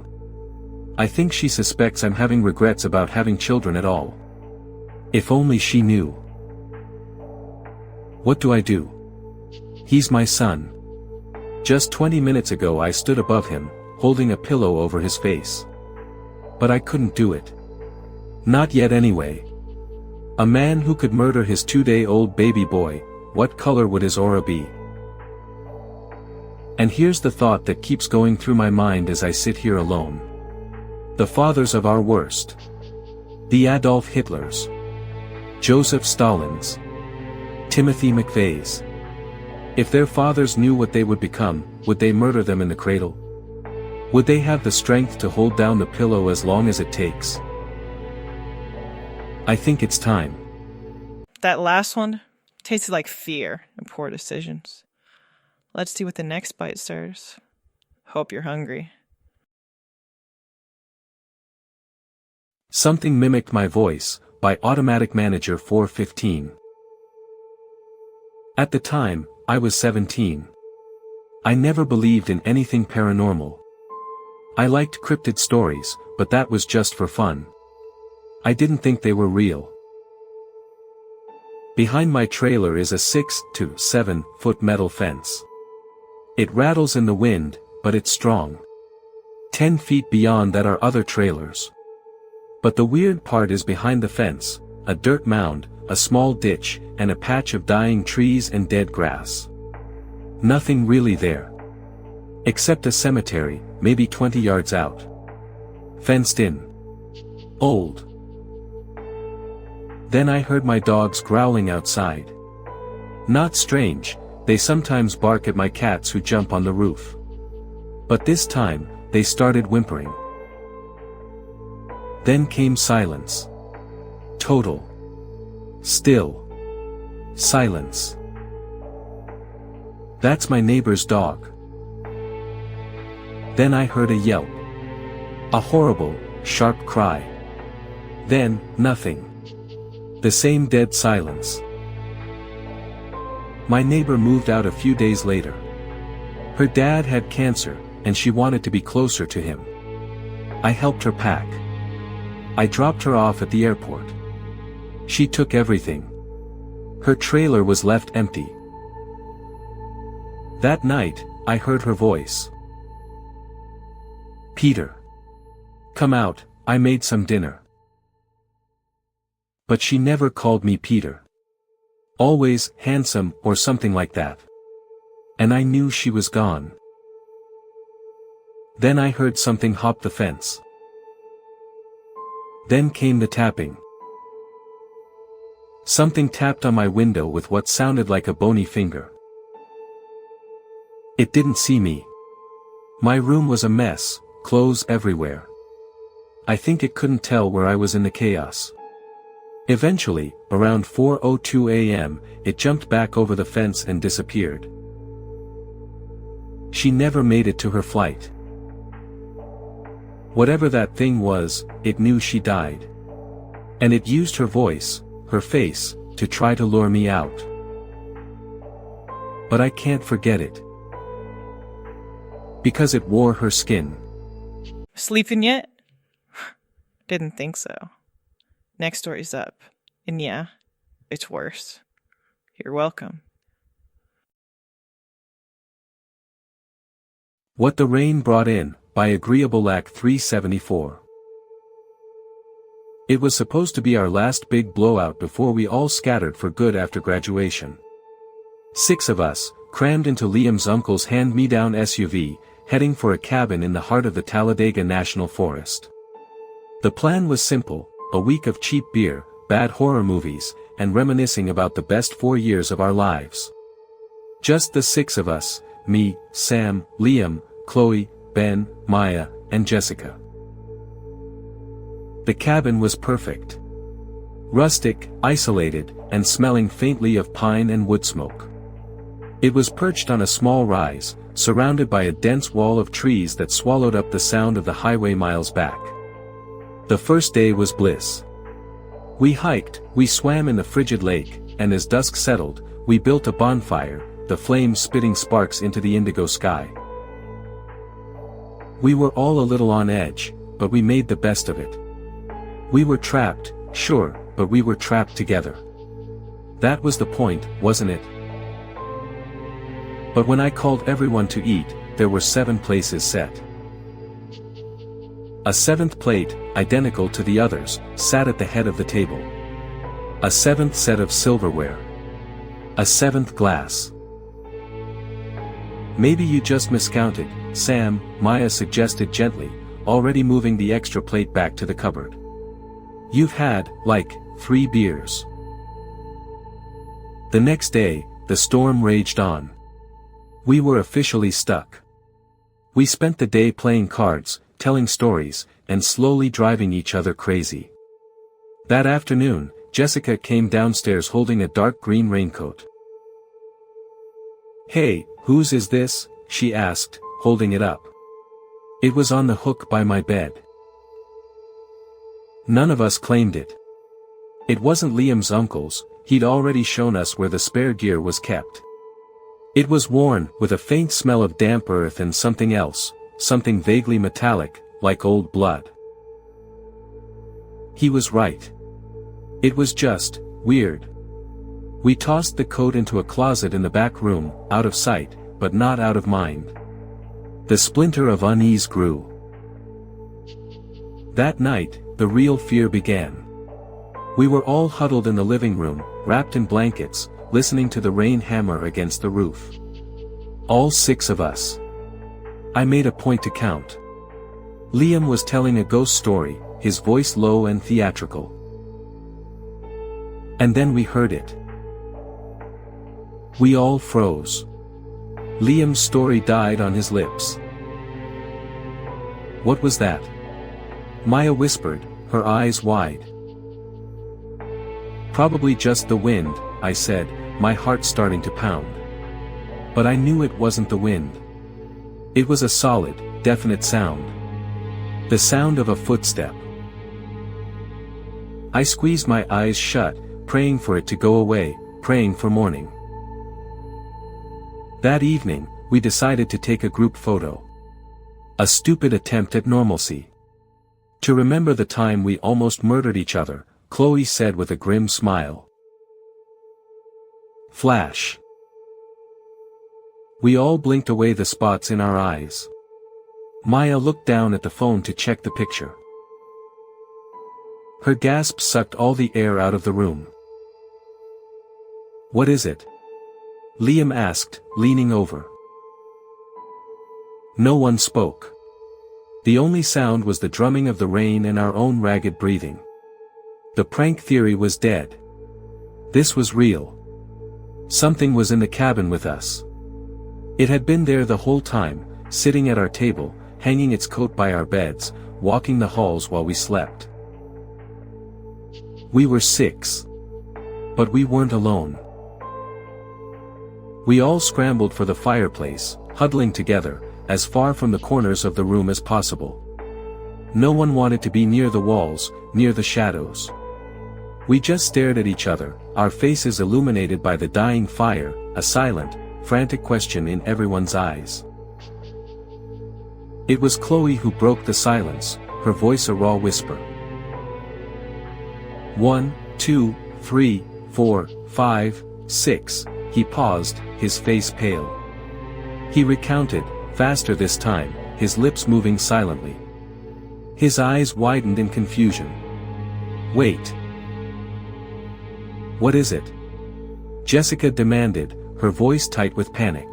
I think she suspects I'm having regrets about having children at all. If only she knew. What do I do? He's my son. Just 20 minutes ago I stood above him, holding a pillow over his face. But I couldn't do it. Not yet anyway. A man who could murder his 2-day-old baby boy, what color would his aura be? And here's the thought that keeps going through my mind as I sit here alone. The fathers of our worst. The Adolf Hitlers. Joseph Stalins. Timothy McVeighs. If their fathers knew what they would become, would they murder them in the cradle? Would they have the strength to hold down the pillow as long as it takes? I think it's time. That last one tasted like fear and poor decisions. Let's see what the next bite stirs. Hope you're hungry. Something Mimicked My Voice, by Automatic Manager 415. At the time, I was 17. I never believed in anything paranormal. I liked cryptid stories, but that was just for fun. I didn't think they were real. Behind my trailer is a 6 to 7 foot metal fence. It rattles in the wind, but it's strong. 10 feet beyond that are other trailers. But the weird part is behind the fence, a dirt mound, a small ditch, and a patch of dying trees and dead grass. Nothing really there. Except a cemetery, maybe 20 yards out. Fenced in. Old. Then I heard my dogs growling outside. Not strange, they sometimes bark at my cats who jump on the roof. But this time, they started whimpering. Then came silence. Total. Still. Silence. That's my neighbor's dog. Then I heard a yelp. A horrible, sharp cry. Then, nothing. The same dead silence. My neighbor moved out a few days later. Her dad had cancer, and she wanted to be closer to him. I helped her pack. I dropped her off at the airport. She took everything. Her trailer was left empty. That night, I heard her voice. "Peter. Come out, I made some dinner." But she never called me Peter. Always handsome or something like that. And I knew she was gone. Then I heard something hop the fence. Then came the tapping. Something tapped on my window with what sounded like a bony finger. It didn't see me. My room was a mess, clothes everywhere. I think it couldn't tell where I was in the chaos. Eventually, around 4:02 a.m., it jumped back over the fence and disappeared. She never made it to her flight. Whatever that thing was, it knew she died. And it used her voice, her face, to try to lure me out. But I can't forget it. Because it wore her skin. Sleeping yet? Didn't think so. Next story's up. And yeah, it's worse. You're welcome. What the Rain Brought In, by Agreeable Lack 374. It was supposed to be our last big blowout before we all scattered for good after graduation. 6 of us, crammed into Liam's uncle's hand-me-down SUV, heading for a cabin in the heart of the Talladega National Forest. The plan was simple, a week of cheap beer, bad horror movies, and reminiscing about the best 4 years of our lives. Just the 6 of us, me, Sam, Liam, Chloe, Ben, Maya, and Jessica. The cabin was perfect. Rustic, isolated, and smelling faintly of pine and wood smoke. It was perched on a small rise, surrounded by a dense wall of trees that swallowed up the sound of the highway miles back. The first day was bliss. We hiked, we swam in the frigid lake, and as dusk settled, we built a bonfire, the flames spitting sparks into the indigo sky. We were all a little on edge, but we made the best of it. We were trapped, sure, but we were trapped together. That was the point, wasn't it? But when I called everyone to eat, there were 7 places set. A 7th plate, identical to the others, sat at the head of the table. A 7th set of silverware. A 7th glass. Maybe you just miscounted, Sam, Maya suggested gently, already moving the extra plate back to the cupboard. You've had, like, 3 beers. The next day, the storm raged on. We were officially stuck. We spent the day playing cards, telling stories, and slowly driving each other crazy. That afternoon, Jessica came downstairs holding a dark green raincoat. "Hey, whose is this?" she asked, holding it up. It was on the hook by my bed. None of us claimed it. It wasn't Liam's uncle's, he'd already shown us where the spare gear was kept. It was worn, with a faint smell of damp earth and something else, something vaguely metallic, like old blood. He was right. It was just weird. We tossed the coat into a closet in the back room, out of sight, but not out of mind. The splinter of unease grew. That night, the real fear began. We were all huddled in the living room, wrapped in blankets, listening to the rain hammer against the roof. All 6 of us. I made a point to count. Liam was telling a ghost story, his voice low and theatrical. And then we heard it. We all froze. Liam's story died on his lips. What was that? Maya whispered, her eyes wide. Probably just the wind, I said, my heart starting to pound. But I knew it wasn't the wind. It was a solid, definite sound. The sound of a footstep. I squeezed my eyes shut, praying for it to go away, praying for morning. That evening, we decided to take a group photo. A stupid attempt at normalcy. To remember the time we almost murdered each other, Chloe said with a grim smile. Flash. We all blinked away the spots in our eyes. Maya looked down at the phone to check the picture. Her gasp sucked all the air out of the room. "What is it?" Liam asked, leaning over. No one spoke. The only sound was the drumming of the rain and our own ragged breathing. The prank theory was dead. This was real. Something was in the cabin with us. It had been there the whole time, sitting at our table, hanging its coat by our beds, walking the halls while we slept. We were 6. But we weren't alone. We all scrambled for the fireplace, huddling together, as far from the corners of the room as possible. No one wanted to be near the walls, near the shadows. We just stared at each other, our faces illuminated by the dying fire, a silent, frantic question in everyone's eyes. It was Chloe who broke the silence, her voice a raw whisper. 1, 2, 3, 4, 5, 6, he paused, his face pale. He recounted, faster this time, his lips moving silently. His eyes widened in confusion. Wait. What is it? Jessica demanded, her voice tight with panic.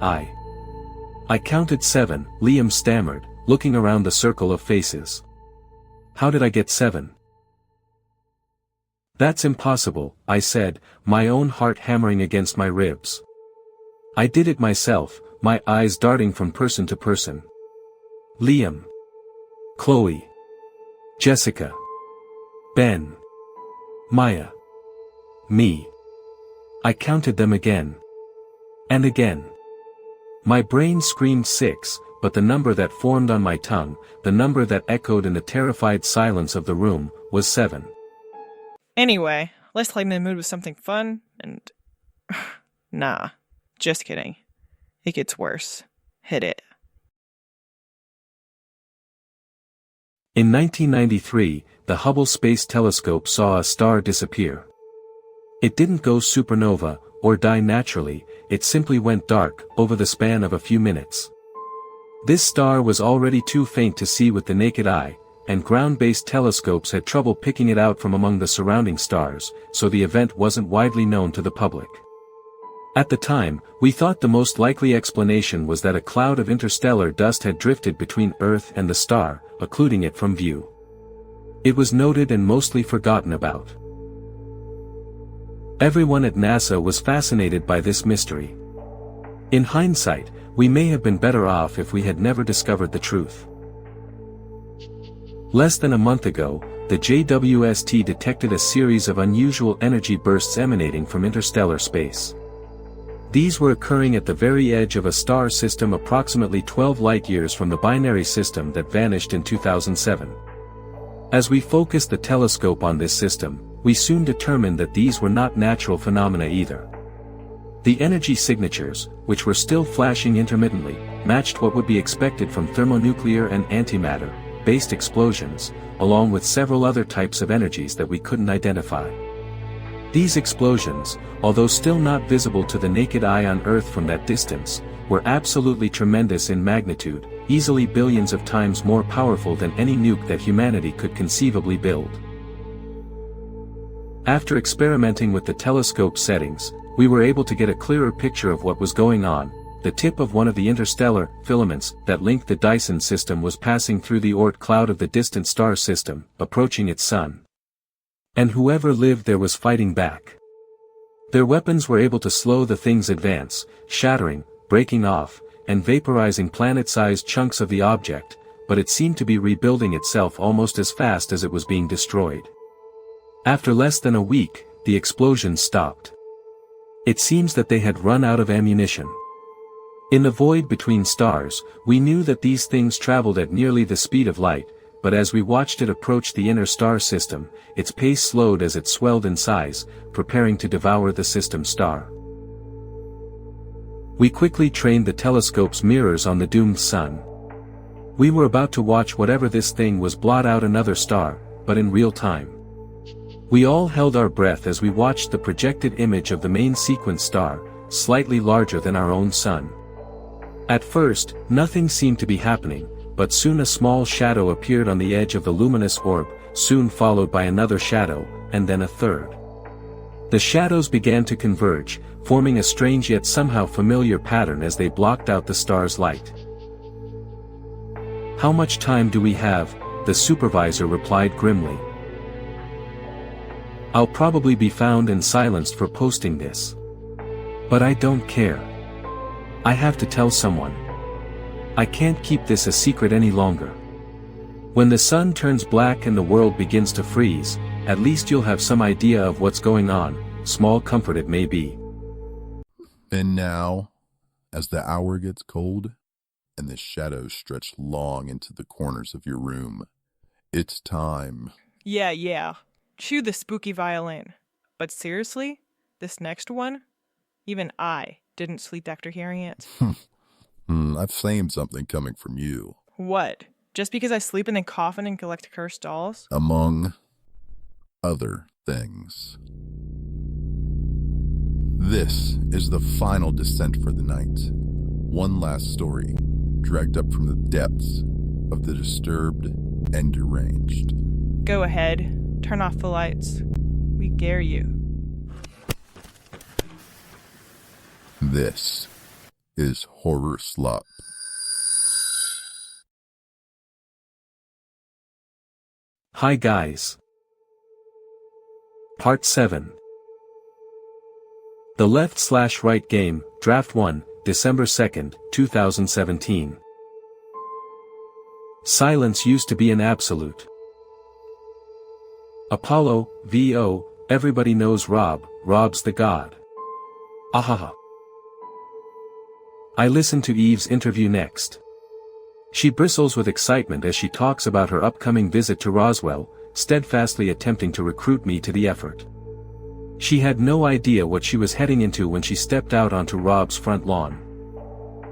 I counted 7, Liam stammered, looking around the circle of faces. How did I get 7? That's impossible, I said, my own heart hammering against my ribs. I did it myself, my eyes darting from person to person. Liam. Chloe. Jessica. Ben. Maya. Me. I counted them again. And again. My brain screamed 6, but the number that formed on my tongue, the number that echoed in the terrified silence of the room, was 7. Anyway, let's lighten the mood with something fun and... Nah, just kidding. It gets worse. Hit it. In 1993, the Hubble Space Telescope saw a star disappear. It didn't go supernova, or die naturally, it simply went dark, over the span of a few minutes. This star was already too faint to see with the naked eye, and ground-based telescopes had trouble picking it out from among the surrounding stars, so the event wasn't widely known to the public. At the time, we thought the most likely explanation was that a cloud of interstellar dust had drifted between Earth and the star, occluding it from view. It was noted and mostly forgotten about. Everyone at NASA was fascinated by this mystery. In hindsight, we may have been better off if we had never discovered the truth. Less than a month ago, the JWST detected a series of unusual energy bursts emanating from interstellar space. These were occurring at the very edge of a star system approximately 12 light-years from the binary system that vanished in 2007. As we focused the telescope on this system, we soon determined that these were not natural phenomena either. The energy signatures, which were still flashing intermittently, matched what would be expected from thermonuclear and antimatter-based explosions, along with several other types of energies that we couldn't identify. These explosions, although still not visible to the naked eye on Earth from that distance, were absolutely tremendous in magnitude, easily billions of times more powerful than any nuke that humanity could conceivably build. After experimenting with the telescope settings, we were able to get a clearer picture of what was going on. The tip of one of the interstellar filaments that linked the Dyson system was passing through the Oort cloud of the distant star system, approaching its sun. And whoever lived there was fighting back. Their weapons were able to slow the thing's advance, shattering, breaking off, and vaporizing planet-sized chunks of the object, but it seemed to be rebuilding itself almost as fast as it was being destroyed. After less than a week, the explosion stopped. It seems that they had run out of ammunition. In the void between stars, we knew that these things traveled at nearly the speed of light, but as we watched it approach the inner star system, its pace slowed as it swelled in size, preparing to devour the system star. We quickly trained the telescope's mirrors on the doomed sun. We were about to watch whatever this thing was blot out another star, but in real time. We all held our breath as we watched the projected image of the main sequence star, slightly larger than our own sun. At first, nothing seemed to be happening, but soon a small shadow appeared on the edge of the luminous orb, soon followed by another shadow, and then a third. The shadows began to converge, forming a strange yet somehow familiar pattern as they blocked out the star's light. "How much time do we have?" the supervisor replied grimly. "I'll probably be found and silenced for posting this. But I don't care. I have to tell someone. I can't keep this a secret any longer. When the sun turns black and the world begins to freeze, at least you'll have some idea of what's going on, small comfort it may be." And now, as the hour gets cold, and the shadows stretch long into the corners of your room, it's time. Yeah. Chew the spooky violin. But seriously, this next one? Even I didn't sleep after hearing it. I've claimed something coming from you. What? Just because I sleep in a coffin and collect cursed dolls? Among other things. This is the final descent for the night. One last story, dragged up from the depths of the disturbed and deranged. Go ahead. Turn off the lights. We dare you. This is HorrorSlop. Hi guys. Part 7. The Left/Right Game, Draft 1, December 2nd, 2017. Silence used to be an absolute. Apollo, VO, everybody knows Rob, Rob's the god. Ahaha. I listen to Eve's interview next. She bristles with excitement as she talks about her upcoming visit to Roswell, steadfastly attempting to recruit me to the effort. She had no idea what she was heading into when she stepped out onto Rob's front lawn.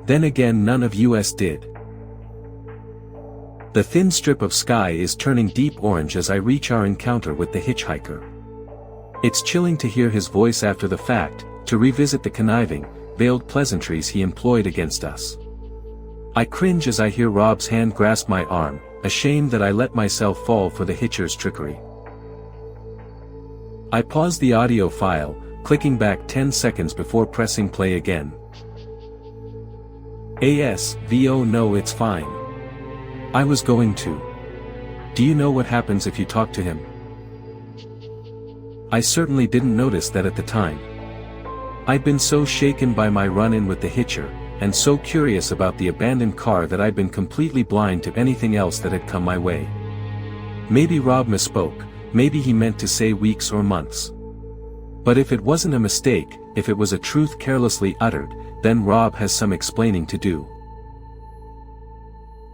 Then again, none of us did. The thin strip of sky is turning deep orange as I reach our encounter with the hitchhiker. It's chilling to hear his voice after the fact, to revisit the conniving, veiled pleasantries he employed against us. I cringe as I hear Rob's hand grasp my arm, ashamed that I let myself fall for the hitcher's trickery. I pause the audio file, clicking back 10 seconds before pressing play again. ASVO, no, it's fine. I was going to. Do you know what happens if you talk to him? I certainly didn't notice that at the time. I'd been so shaken by my run-in with the hitcher, and so curious about the abandoned car that I'd been completely blind to anything else that had come my way. Maybe Rob misspoke, maybe he meant to say weeks or months. But if it wasn't a mistake, if it was a truth carelessly uttered, then Rob has some explaining to do.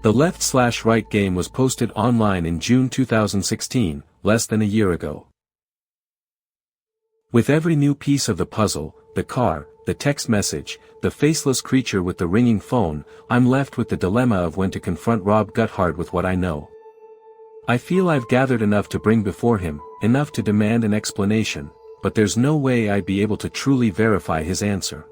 The Left/Right Game was posted online in June 2016, less than a year ago. With every new piece of the puzzle, the car, the text message, the faceless creature with the ringing phone, I'm left with the dilemma of when to confront Rob Guthard with what I know. I feel I've gathered enough to bring before him, enough to demand an explanation, but there's no way I'd be able to truly verify his answer.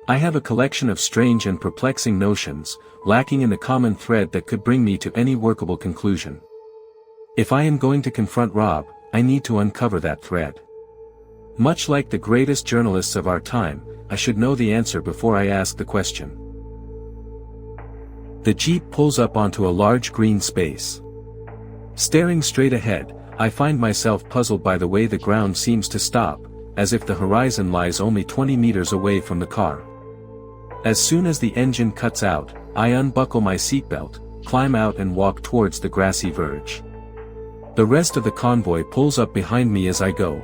I have a collection of strange and perplexing notions, lacking in the common thread that could bring me to any workable conclusion. If I am going to confront Rob, I need to uncover that thread. Much like the greatest journalists of our time, I should know the answer before I ask the question. The Jeep pulls up onto a large green space. Staring straight ahead, I find myself puzzled by the way the ground seems to stop, as if the horizon lies only 20 meters away from the car. As soon as the engine cuts out, I unbuckle my seatbelt, climb out and walk towards the grassy verge. The rest of the convoy pulls up behind me as I go.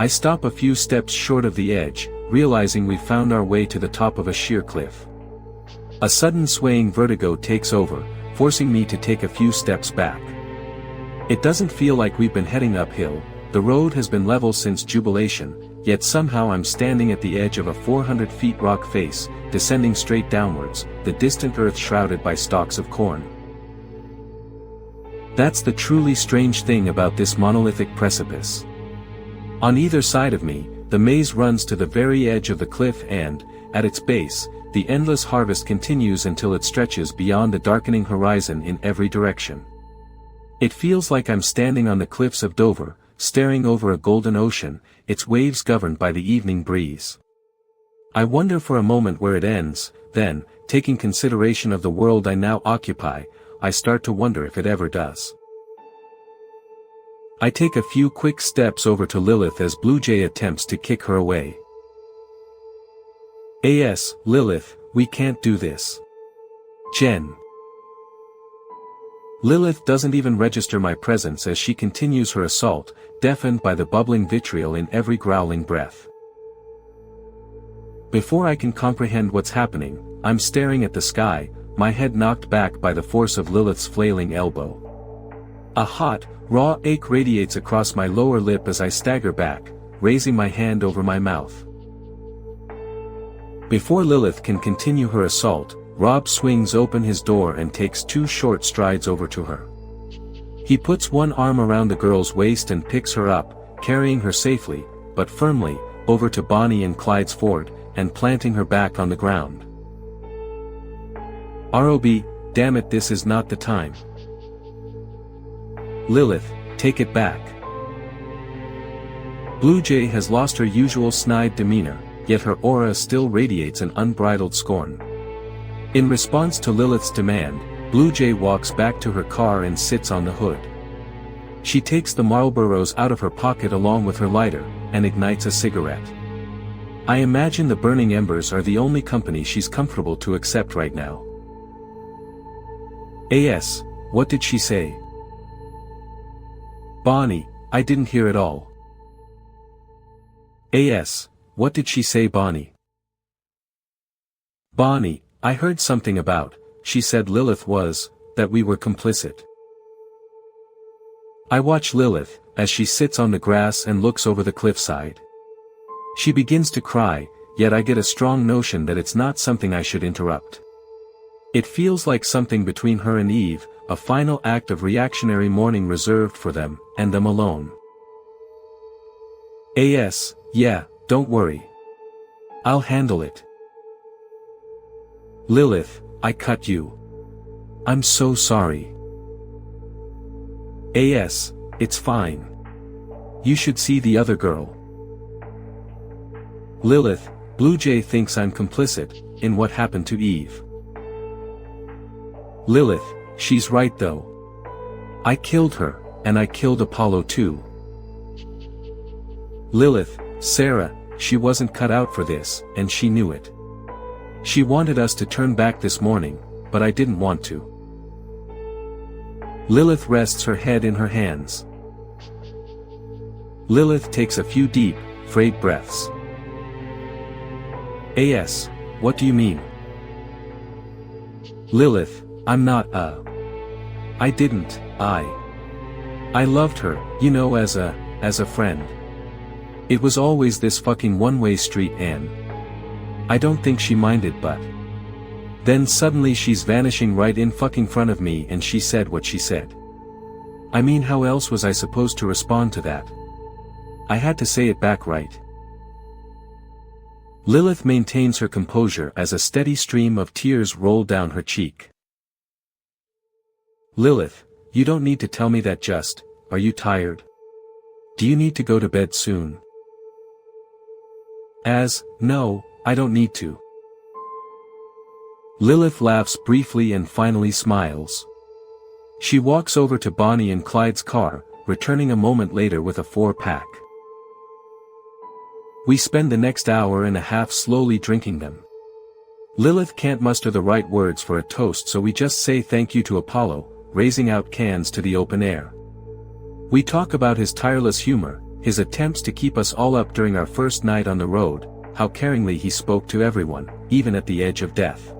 I stop a few steps short of the edge, realizing we've found our way to the top of a sheer cliff. A sudden swaying vertigo takes over, forcing me to take a few steps back. It doesn't feel like we've been heading uphill, the road has been level since jubilation, yet somehow I'm standing at the edge of a 400 feet rock face, descending straight downwards, the distant earth shrouded by stalks of corn. That's the truly strange thing about this monolithic precipice. On either side of me, the maze runs to the very edge of the cliff and, at its base, the endless harvest continues until it stretches beyond the darkening horizon in every direction. It feels like I'm standing on the cliffs of Dover, staring over a golden ocean, its waves governed by the evening breeze. I wonder for a moment where it ends, then, taking consideration of the world I now occupy, I start to wonder if it ever does. I take a few quick steps over to Lilith as Blue Jay attempts to kick her away. Lilith, we can't do this. Jen. Lilith doesn't even register my presence as she continues her assault, deafened by the bubbling vitriol in every growling breath. Before I can comprehend what's happening, I'm staring at the sky, my head knocked back by the force of Lilith's flailing elbow. A hot, raw ache radiates across my lower lip as I stagger back, raising my hand over my mouth. Before Lilith can continue her assault, Rob swings open his door and takes 2 short strides over to her. He puts one arm around the girl's waist and picks her up, carrying her safely, but firmly, over to Bonnie and Clyde's fort, and planting her back on the ground. "Rob, damn it, this is not the time. Lilith, take it back." Blue Jay has lost her usual snide demeanor, yet her aura still radiates an unbridled scorn. In response to Lilith's demand, Blue Jay walks back to her car and sits on the hood. She takes the Marlboros out of her pocket along with her lighter, and ignites a cigarette. I imagine the burning embers are the only company she's comfortable to accept right now. What did she say? Bonnie, I didn't hear it all. What did she say, Bonnie? Bonnie, I heard something about, she said Lilith was, that we were complicit. I watch Lilith, as she sits on the grass and looks over the cliffside. She begins to cry, yet I get a strong notion that it's not something I should interrupt. It feels like something between her and Eve, a final act of reactionary mourning reserved for them, and them alone. Yeah, don't worry. I'll handle it. Lilith, I cut you. I'm so sorry. It's fine. You should see the other girl. Lilith, Blue Jay thinks I'm complicit, in what happened to Eve. Lilith, she's right though. I killed her, and I killed Apollo too. Lilith, Sarah, she wasn't cut out for this, and she knew it. She wanted us to turn back this morning, but I didn't want to. Lilith rests her head in her hands. Lilith takes a few deep, frayed breaths. What do you mean? Lilith, I'm not I didn't, I loved her, you know, as a friend. It was always this fucking one-way street, and I don't think she minded, but then suddenly she's vanishing right in fucking front of me and she said what she said. I mean, how else was I supposed to respond to that? I had to say it back right. Lilith maintains her composure as a steady stream of tears roll down her cheek. Lilith, you don't need to tell me that, just, are you tired? Do you need to go to bed soon? No, I don't need to. Lilith laughs briefly and finally smiles. She walks over to Bonnie and Clyde's car, returning a moment later with a 4-pack. We spend the next hour and a half slowly drinking them. Lilith can't muster the right words for a toast, so we just say thank you to Apollo, raising out cans to the open air. We talk about his tireless humor, his attempts to keep us all up during our first night on the road, how caringly he spoke to everyone, even at the edge of death.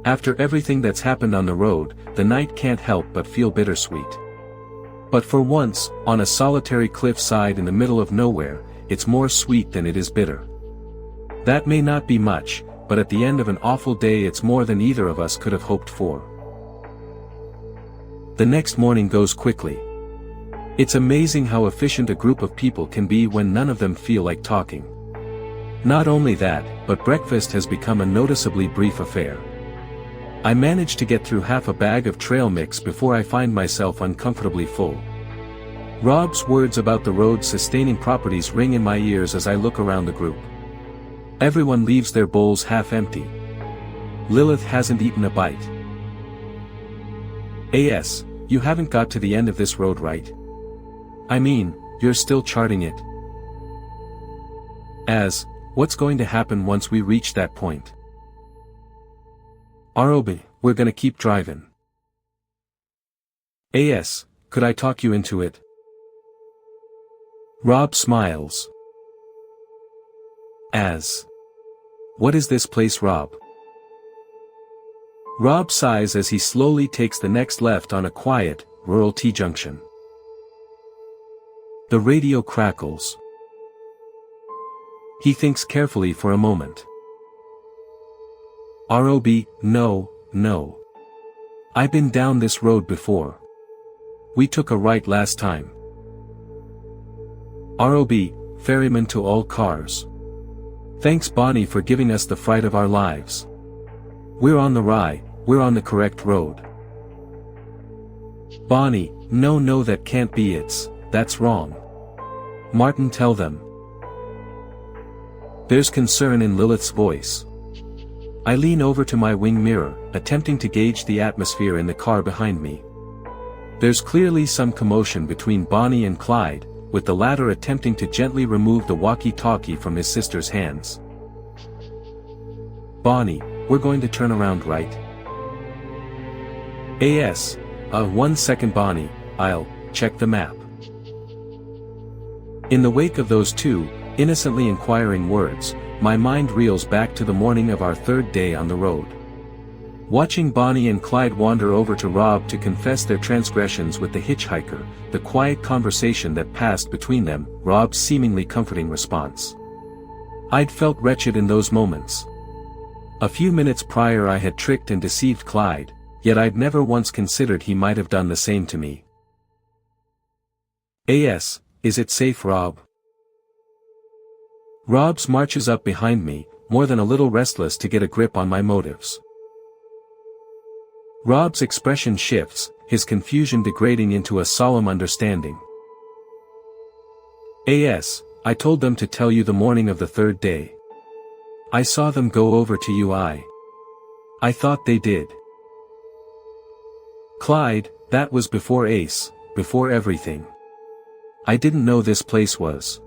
After everything that's happened on the road, the night can't help but feel bittersweet. But for once, on a solitary cliffside in the middle of nowhere, it's more sweet than it is bitter. That may not be much, but at the end of an awful day it's more than either of us could have hoped for. The next morning goes quickly. It's amazing how efficient a group of people can be when none of them feel like talking. Not only that, but breakfast has become a noticeably brief affair. I manage to get through half a bag of trail mix before I find myself uncomfortably full. Rob's words about the road's sustaining properties ring in my ears as I look around the group. Everyone leaves their bowls half empty. Lilith hasn't eaten a bite. "As, you haven't got to the end of this road, right? I mean, you're still charting it." "As, what's going to happen once we reach that point?" "Rob, we're gonna keep driving." "As, could I talk you into it?" Rob smiles. "As. What is this place, Rob?" Rob sighs as he slowly takes the next left on a quiet, rural T-junction. The radio crackles. He thinks carefully for a moment. "Rob, no. I've been down this road before. We took a right last time." "Rob, ferryman to all cars. Thanks Bonnie for giving us the fright of our lives. We're on the correct road." "Bonnie, no that can't be that's wrong. Martin, tell them." There's concern in Lilith's voice. I lean over to my wing mirror, attempting to gauge the atmosphere in the car behind me. There's clearly some commotion between Bonnie and Clyde, with the latter attempting to gently remove the walkie-talkie from his sister's hands. "Bonnie, we're going to turn around, right?" "As, 1 second Bonnie, I'll check the map." In the wake of those two, innocently inquiring words, my mind reels back to the morning of our third day on the road. Watching Bonnie and Clyde wander over to Rob to confess their transgressions with the hitchhiker, the quiet conversation that passed between them, Rob's seemingly comforting response. I'd felt wretched in those moments. A few minutes prior I had tricked and deceived Clyde, yet I'd never once considered he might have done the same to me. "As, is it safe, Rob?" Robs marches up behind me, more than a little restless to get a grip on my motives. Rob's expression shifts, his confusion degrading into a solemn understanding. "As, I told them to tell you the morning of the third day. I saw them go over to you. I thought they did." "Clyde, that was before Ace, before everything. I didn't know this place was."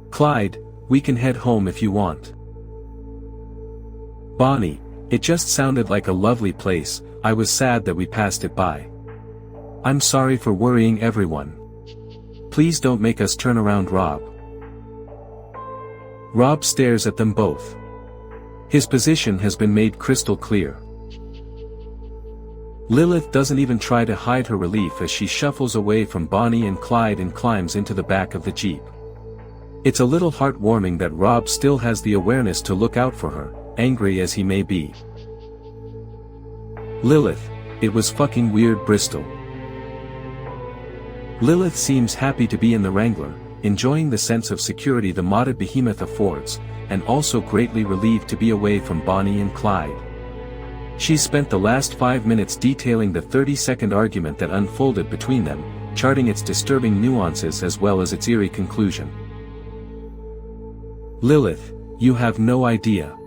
"Clyde, we can head home if you want." "Bonnie, it just sounded like a lovely place, I was sad that we passed it by. I'm sorry for worrying everyone. Please don't make us turn around, Rob." Rob stares at them both. His position has been made crystal clear. Lilith doesn't even try to hide her relief as she shuffles away from Bonnie and Clyde and climbs into the back of the Jeep. It's a little heartwarming that Rob still has the awareness to look out for her, angry as he may be. "Lilith, it was fucking weird, Bristol." Lilith seems happy to be in the Wrangler, enjoying the sense of security the modded behemoth affords, and also greatly relieved to be away from Bonnie and Clyde. She spent the last 5 minutes detailing the 30-second argument that unfolded between them, charting its disturbing nuances as well as its eerie conclusion. "Lilith, you have no idea.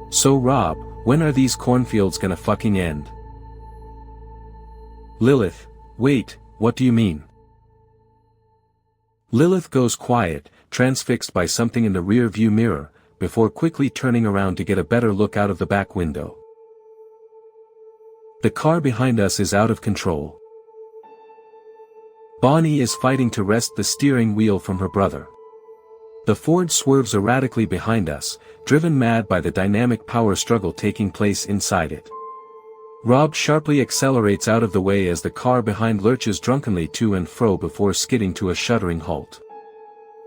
So Rob, when are these cornfields gonna fucking end?" "Lilith, wait, what do you mean?" Lilith goes quiet, transfixed by something in the rear view mirror, before quickly turning around to get a better look out of the back window. The car behind us is out of control. Bonnie is fighting to wrest the steering wheel from her brother. The Ford swerves erratically behind us, driven mad by the dynamic power struggle taking place inside it. Rob sharply accelerates out of the way as the car behind lurches drunkenly to and fro before skidding to a shuddering halt.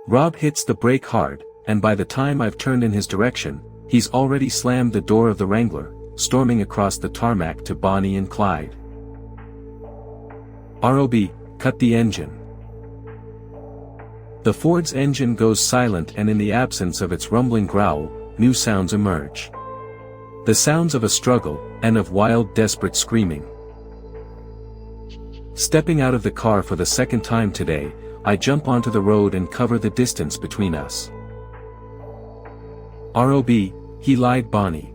Rob hits the brake hard, and by the time I've turned in his direction, he's already slammed the door of the Wrangler, storming across the tarmac to Bonnie and Clyde. "Rob, cut the engine." The Ford's engine goes silent, and in the absence of its rumbling growl, new sounds emerge. The sounds of a struggle, and of wild, desperate screaming. Stepping out of the car for the second time today, I jump onto the road and cover the distance between us. ROB, he lied, Bonnie.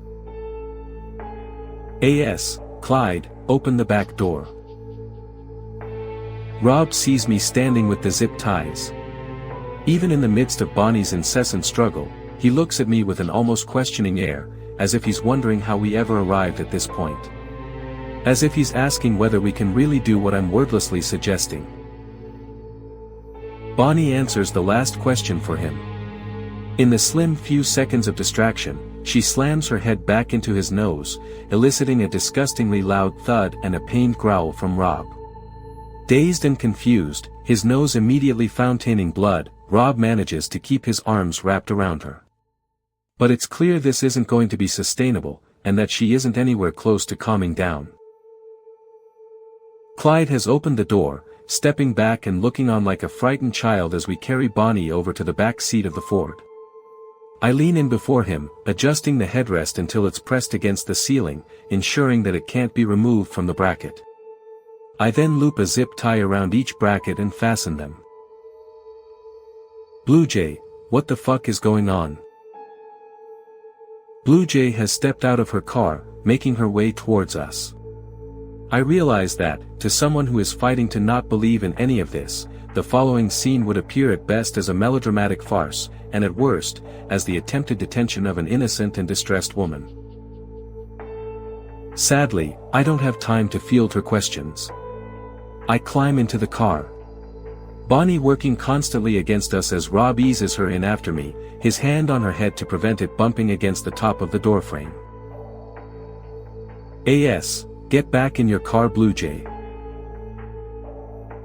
AS, Clyde, open the back door. Rob sees me standing with the zip ties. Even in the midst of Bonnie's incessant struggle, he looks at me with an almost questioning air, as if he's wondering how we ever arrived at this point. As if he's asking whether we can really do what I'm wordlessly suggesting. Bonnie answers the last question for him. In the slim few seconds of distraction, she slams her head back into his nose, eliciting a disgustingly loud thud and a pained growl from Rob. Dazed and confused, his nose immediately fontaining blood, Rob manages to keep his arms wrapped around her. But it's clear this isn't going to be sustainable, and that she isn't anywhere close to calming down. Clyde has opened the door, stepping back and looking on like a frightened child as we carry Bonnie over to the back seat of the Ford. I lean in before him, adjusting the headrest until it's pressed against the ceiling, ensuring that it can't be removed from the bracket. I then loop a zip tie around each bracket and fasten them. Blue Jay, what the fuck is going on? Blue Jay has stepped out of her car, making her way towards us. I realize that, to someone who is fighting to not believe in any of this, the following scene would appear at best as a melodramatic farce, and at worst, as the attempted detention of an innocent and distressed woman. Sadly, I don't have time to field her questions. I climb into the car. Bonnie working constantly against us as Rob eases her in after me, his hand on her head to prevent it bumping against the top of the doorframe. AS, get back in your car, Blue Jay.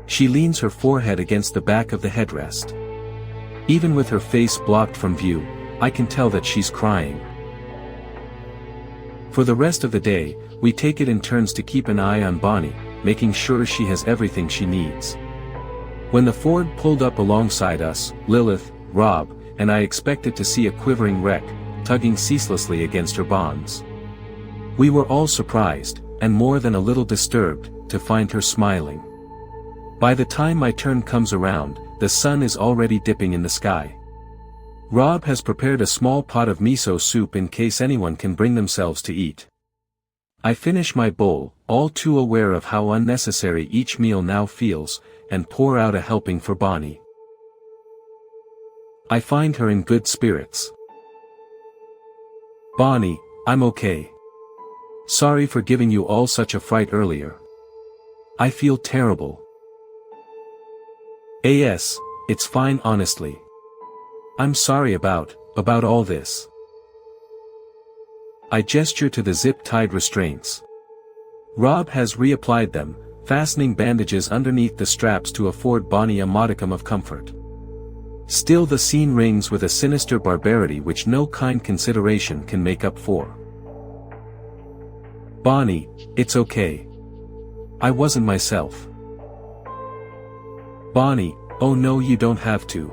She leans her forehead against the back of the headrest. Even with her face blocked from view, I can tell that she's crying. For the rest of the day, we take it in turns to keep an eye on Bonnie, making sure she has everything she needs. When the Ford pulled up alongside us, Lilith, Rob, and I expected to see a quivering wreck, tugging ceaselessly against her bonds. We were all surprised, and more than a little disturbed, to find her smiling. By the time my turn comes around, the sun is already dipping in the sky. Rob has prepared a small pot of miso soup in case anyone can bring themselves to eat. I finish my bowl, all too aware of how unnecessary each meal now feels, and pour out a helping for Bonnie. I find her in good spirits. Bonnie, I'm okay. Sorry for giving you all such a fright earlier. I feel terrible. AS, it's fine honestly. I'm sorry about all this. I gesture to the zip-tied restraints. Rob has reapplied them, fastening bandages underneath the straps to afford Bonnie a modicum of comfort. Still the scene rings with a sinister barbarity which no kind consideration can make up for. Bonnie, it's okay. I wasn't myself. Bonnie, oh no, you don't have to.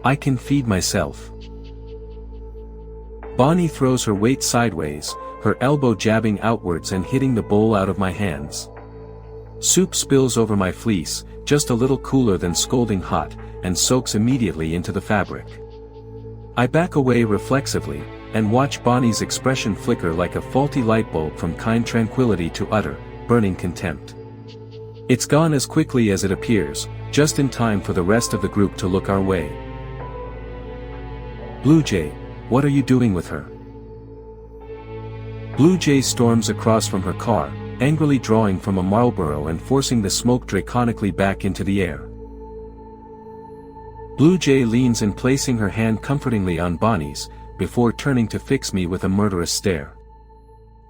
I can feed myself. Bonnie throws her weight sideways, her elbow jabbing outwards and hitting the bowl out of my hands. Soup spills over my fleece, just a little cooler than scalding hot, and soaks immediately into the fabric. I back away reflexively, and watch Bonnie's expression flicker like a faulty light bulb from kind tranquility to utter, burning contempt. It's gone as quickly as it appears, just in time for the rest of the group to look our way. Blue Jay, what are you doing with her? Blue Jay storms across from her car, angrily drawing from a Marlboro and forcing the smoke draconically back into the air. Blue Jay leans in, placing her hand comfortingly on Bonnie's, before turning to fix me with a murderous stare.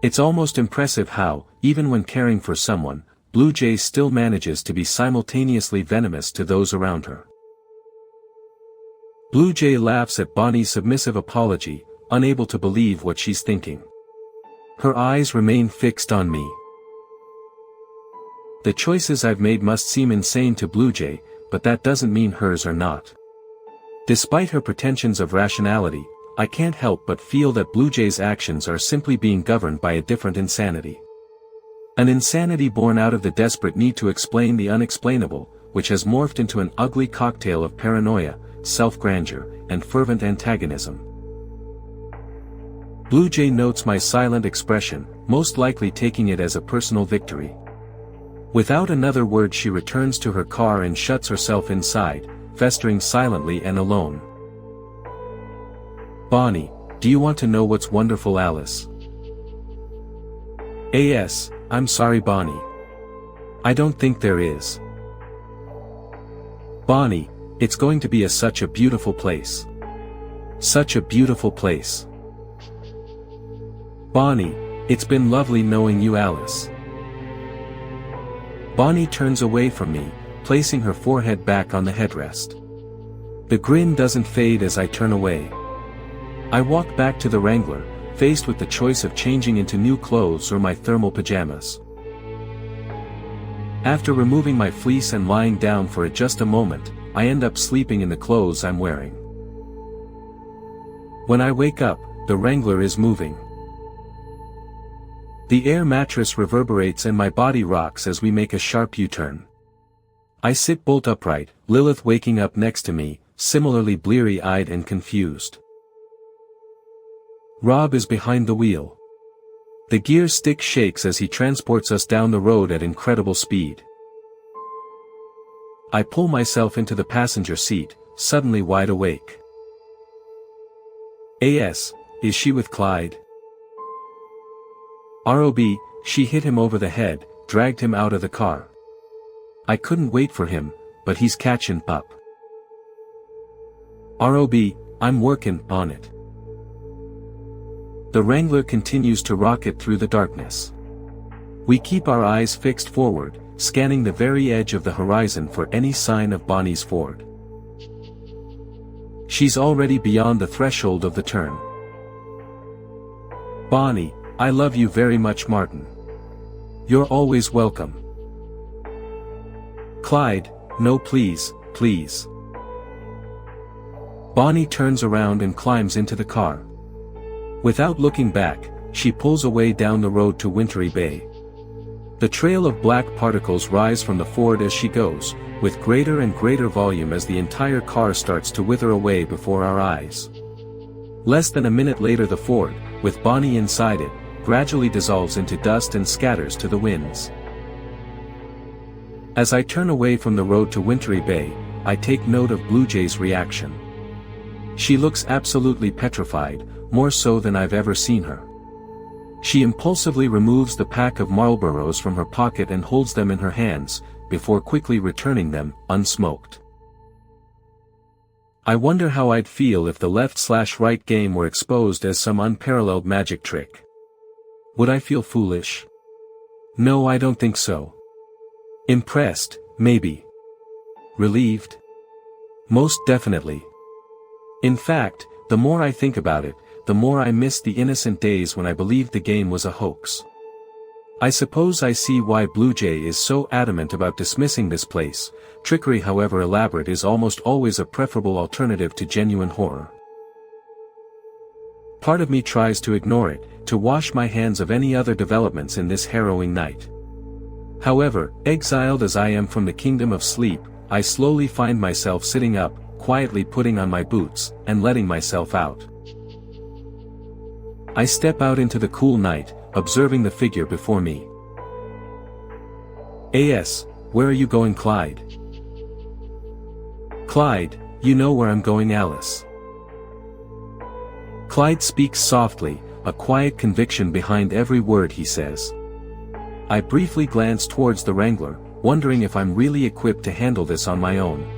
It's almost impressive how, even when caring for someone, Blue Jay still manages to be simultaneously venomous to those around her. Blue Jay laughs at Bonnie's submissive apology, unable to believe what she's thinking. Her eyes remain fixed on me. The choices I've made must seem insane to Blue Jay, but that doesn't mean hers are not. Despite her pretensions of rationality, I can't help but feel that Blue Jay's actions are simply being governed by a different insanity. An insanity born out of the desperate need to explain the unexplainable, which has morphed into an ugly cocktail of paranoia, self-grandeur, and fervent antagonism. Blue Jay notes my silent expression, most likely taking it as a personal victory. Without another word she returns to her car and shuts herself inside, festering silently and alone. Bonnie, do you want to know what's wonderful, Alice? A.S. I'm sorry, Bonnie. I don't think there is. Bonnie, it's going to be such a beautiful place. Such a beautiful place. Bonnie, it's been lovely knowing you, Alice. Bonnie turns away from me, placing her forehead back on the headrest. The grin doesn't fade as I turn away. I walk back to the Wrangler, faced with the choice of changing into new clothes or my thermal pajamas. After removing my fleece and lying down for just a moment, I end up sleeping in the clothes I'm wearing. When I wake up, the Wrangler is moving. The air mattress reverberates and my body rocks as we make a sharp U-turn. I sit bolt upright, Lilith waking up next to me, similarly bleary-eyed and confused. Rob is behind the wheel. The gear stick shakes as he transports us down the road at incredible speed. I pull myself into the passenger seat, suddenly wide awake. A.S. Is she with Clyde? R.O.B. She hit him over the head, dragged him out of the car. I couldn't wait for him, but he's catching up. R.O.B. I'm working on it. The Wrangler continues to rocket through the darkness. We keep our eyes fixed forward, scanning the very edge of the horizon for any sign of Bonnie's Ford. She's already beyond the threshold of the turn. Bonnie, I love you very much, Martin. You're always welcome. Clyde, no please, please. Bonnie turns around and climbs into the car. Without looking back, she pulls away down the road to Wintry Bay. The trail of black particles rise from the Ford as she goes, with greater and greater volume as the entire car starts to wither away before our eyes. Less than a minute later the Ford, with Bonnie inside it, gradually dissolves into dust and scatters to the winds. As I turn away from the road to Wintry Bay, I take note of Blue Jay's reaction. She looks absolutely petrified, more so than I've ever seen her. She impulsively removes the pack of Marlboros from her pocket and holds them in her hands, before quickly returning them, unsmoked. I wonder how I'd feel if the left/right game were exposed as some unparalleled magic trick. Would I feel foolish? No, I don't think so. Impressed, maybe. Relieved? Most definitely. In fact, the more I think about it, the more I miss the innocent days when I believed the game was a hoax. I suppose I see why Blue Jay is so adamant about dismissing this place. Trickery, however elaborate, is almost always a preferable alternative to genuine horror. Part of me tries to ignore it, to wash my hands of any other developments in this harrowing night. However, exiled as I am from the kingdom of sleep, I slowly find myself sitting up, quietly putting on my boots, and letting myself out. I step out into the cool night, observing the figure before me. A.S., where are you going, Clyde? Clyde, you know where I'm going, Alice. Clyde speaks softly, a quiet conviction behind every word he says. I briefly glance towards the Wrangler, wondering if I'm really equipped to handle this on my own.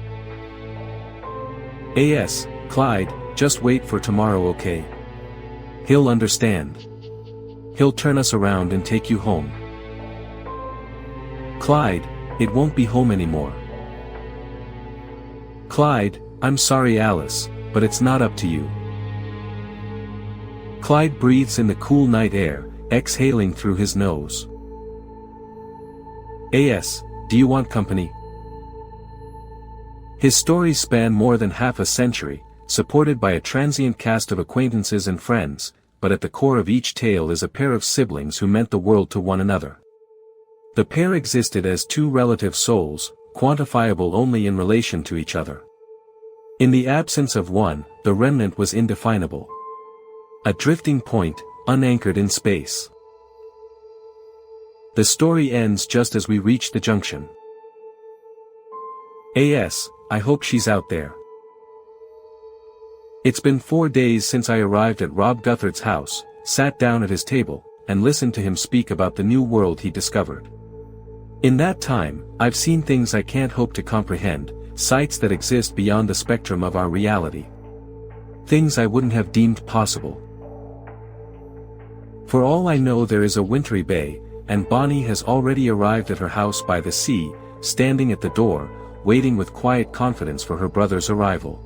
A.S., Clyde, just wait for tomorrow, okay? He'll understand. He'll turn us around and take you home. Clyde, it won't be home anymore. Clyde, I'm sorry, Alice, but it's not up to you. Clyde breathes in the cool night air, exhaling through his nose. A.S., do you want company? His stories span more than half a century, supported by a transient cast of acquaintances and friends, but at the core of each tale is a pair of siblings who meant the world to one another. The pair existed as two relative souls, quantifiable only in relation to each other. In the absence of one, the remnant was indefinable. A drifting point, unanchored in space. The story ends just as we reach the junction. A.S. I hope she's out there. It's been 4 days since I arrived at Rob Guthard's house, sat down at his table, and listened to him speak about the new world he discovered. In that time, I've seen things I can't hope to comprehend, sights that exist beyond the spectrum of our reality. Things I wouldn't have deemed possible. For all I know, there is a wintry bay, and Bonnie has already arrived at her house by the sea, standing at the door, waiting with quiet confidence for her brother's arrival.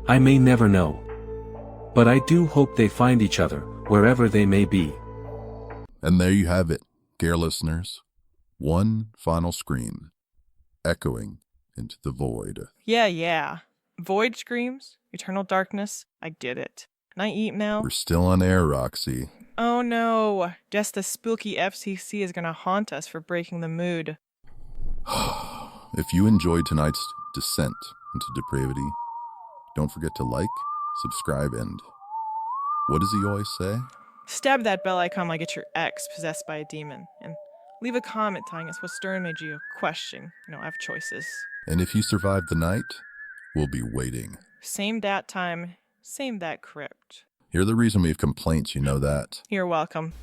I may never know. But I do hope they find each other, wherever they may be. And there you have it, dear listeners. One final scream, echoing into the void. Yeah. Void screams, eternal darkness, I get it. Can I eat now? We're still on air, Roxy. Oh no, just the spooky FCC is gonna haunt us for breaking the mood. If you enjoyed tonight's descent into depravity, don't forget to like, subscribe, and what does he always say? Stab that bell icon like it's your ex possessed by a demon, and leave a comment telling us what story made you question. I have choices. And if you survive the night, we'll be waiting. Same dat time, same that crypt. You're the reason we have complaints, you know that. You're welcome.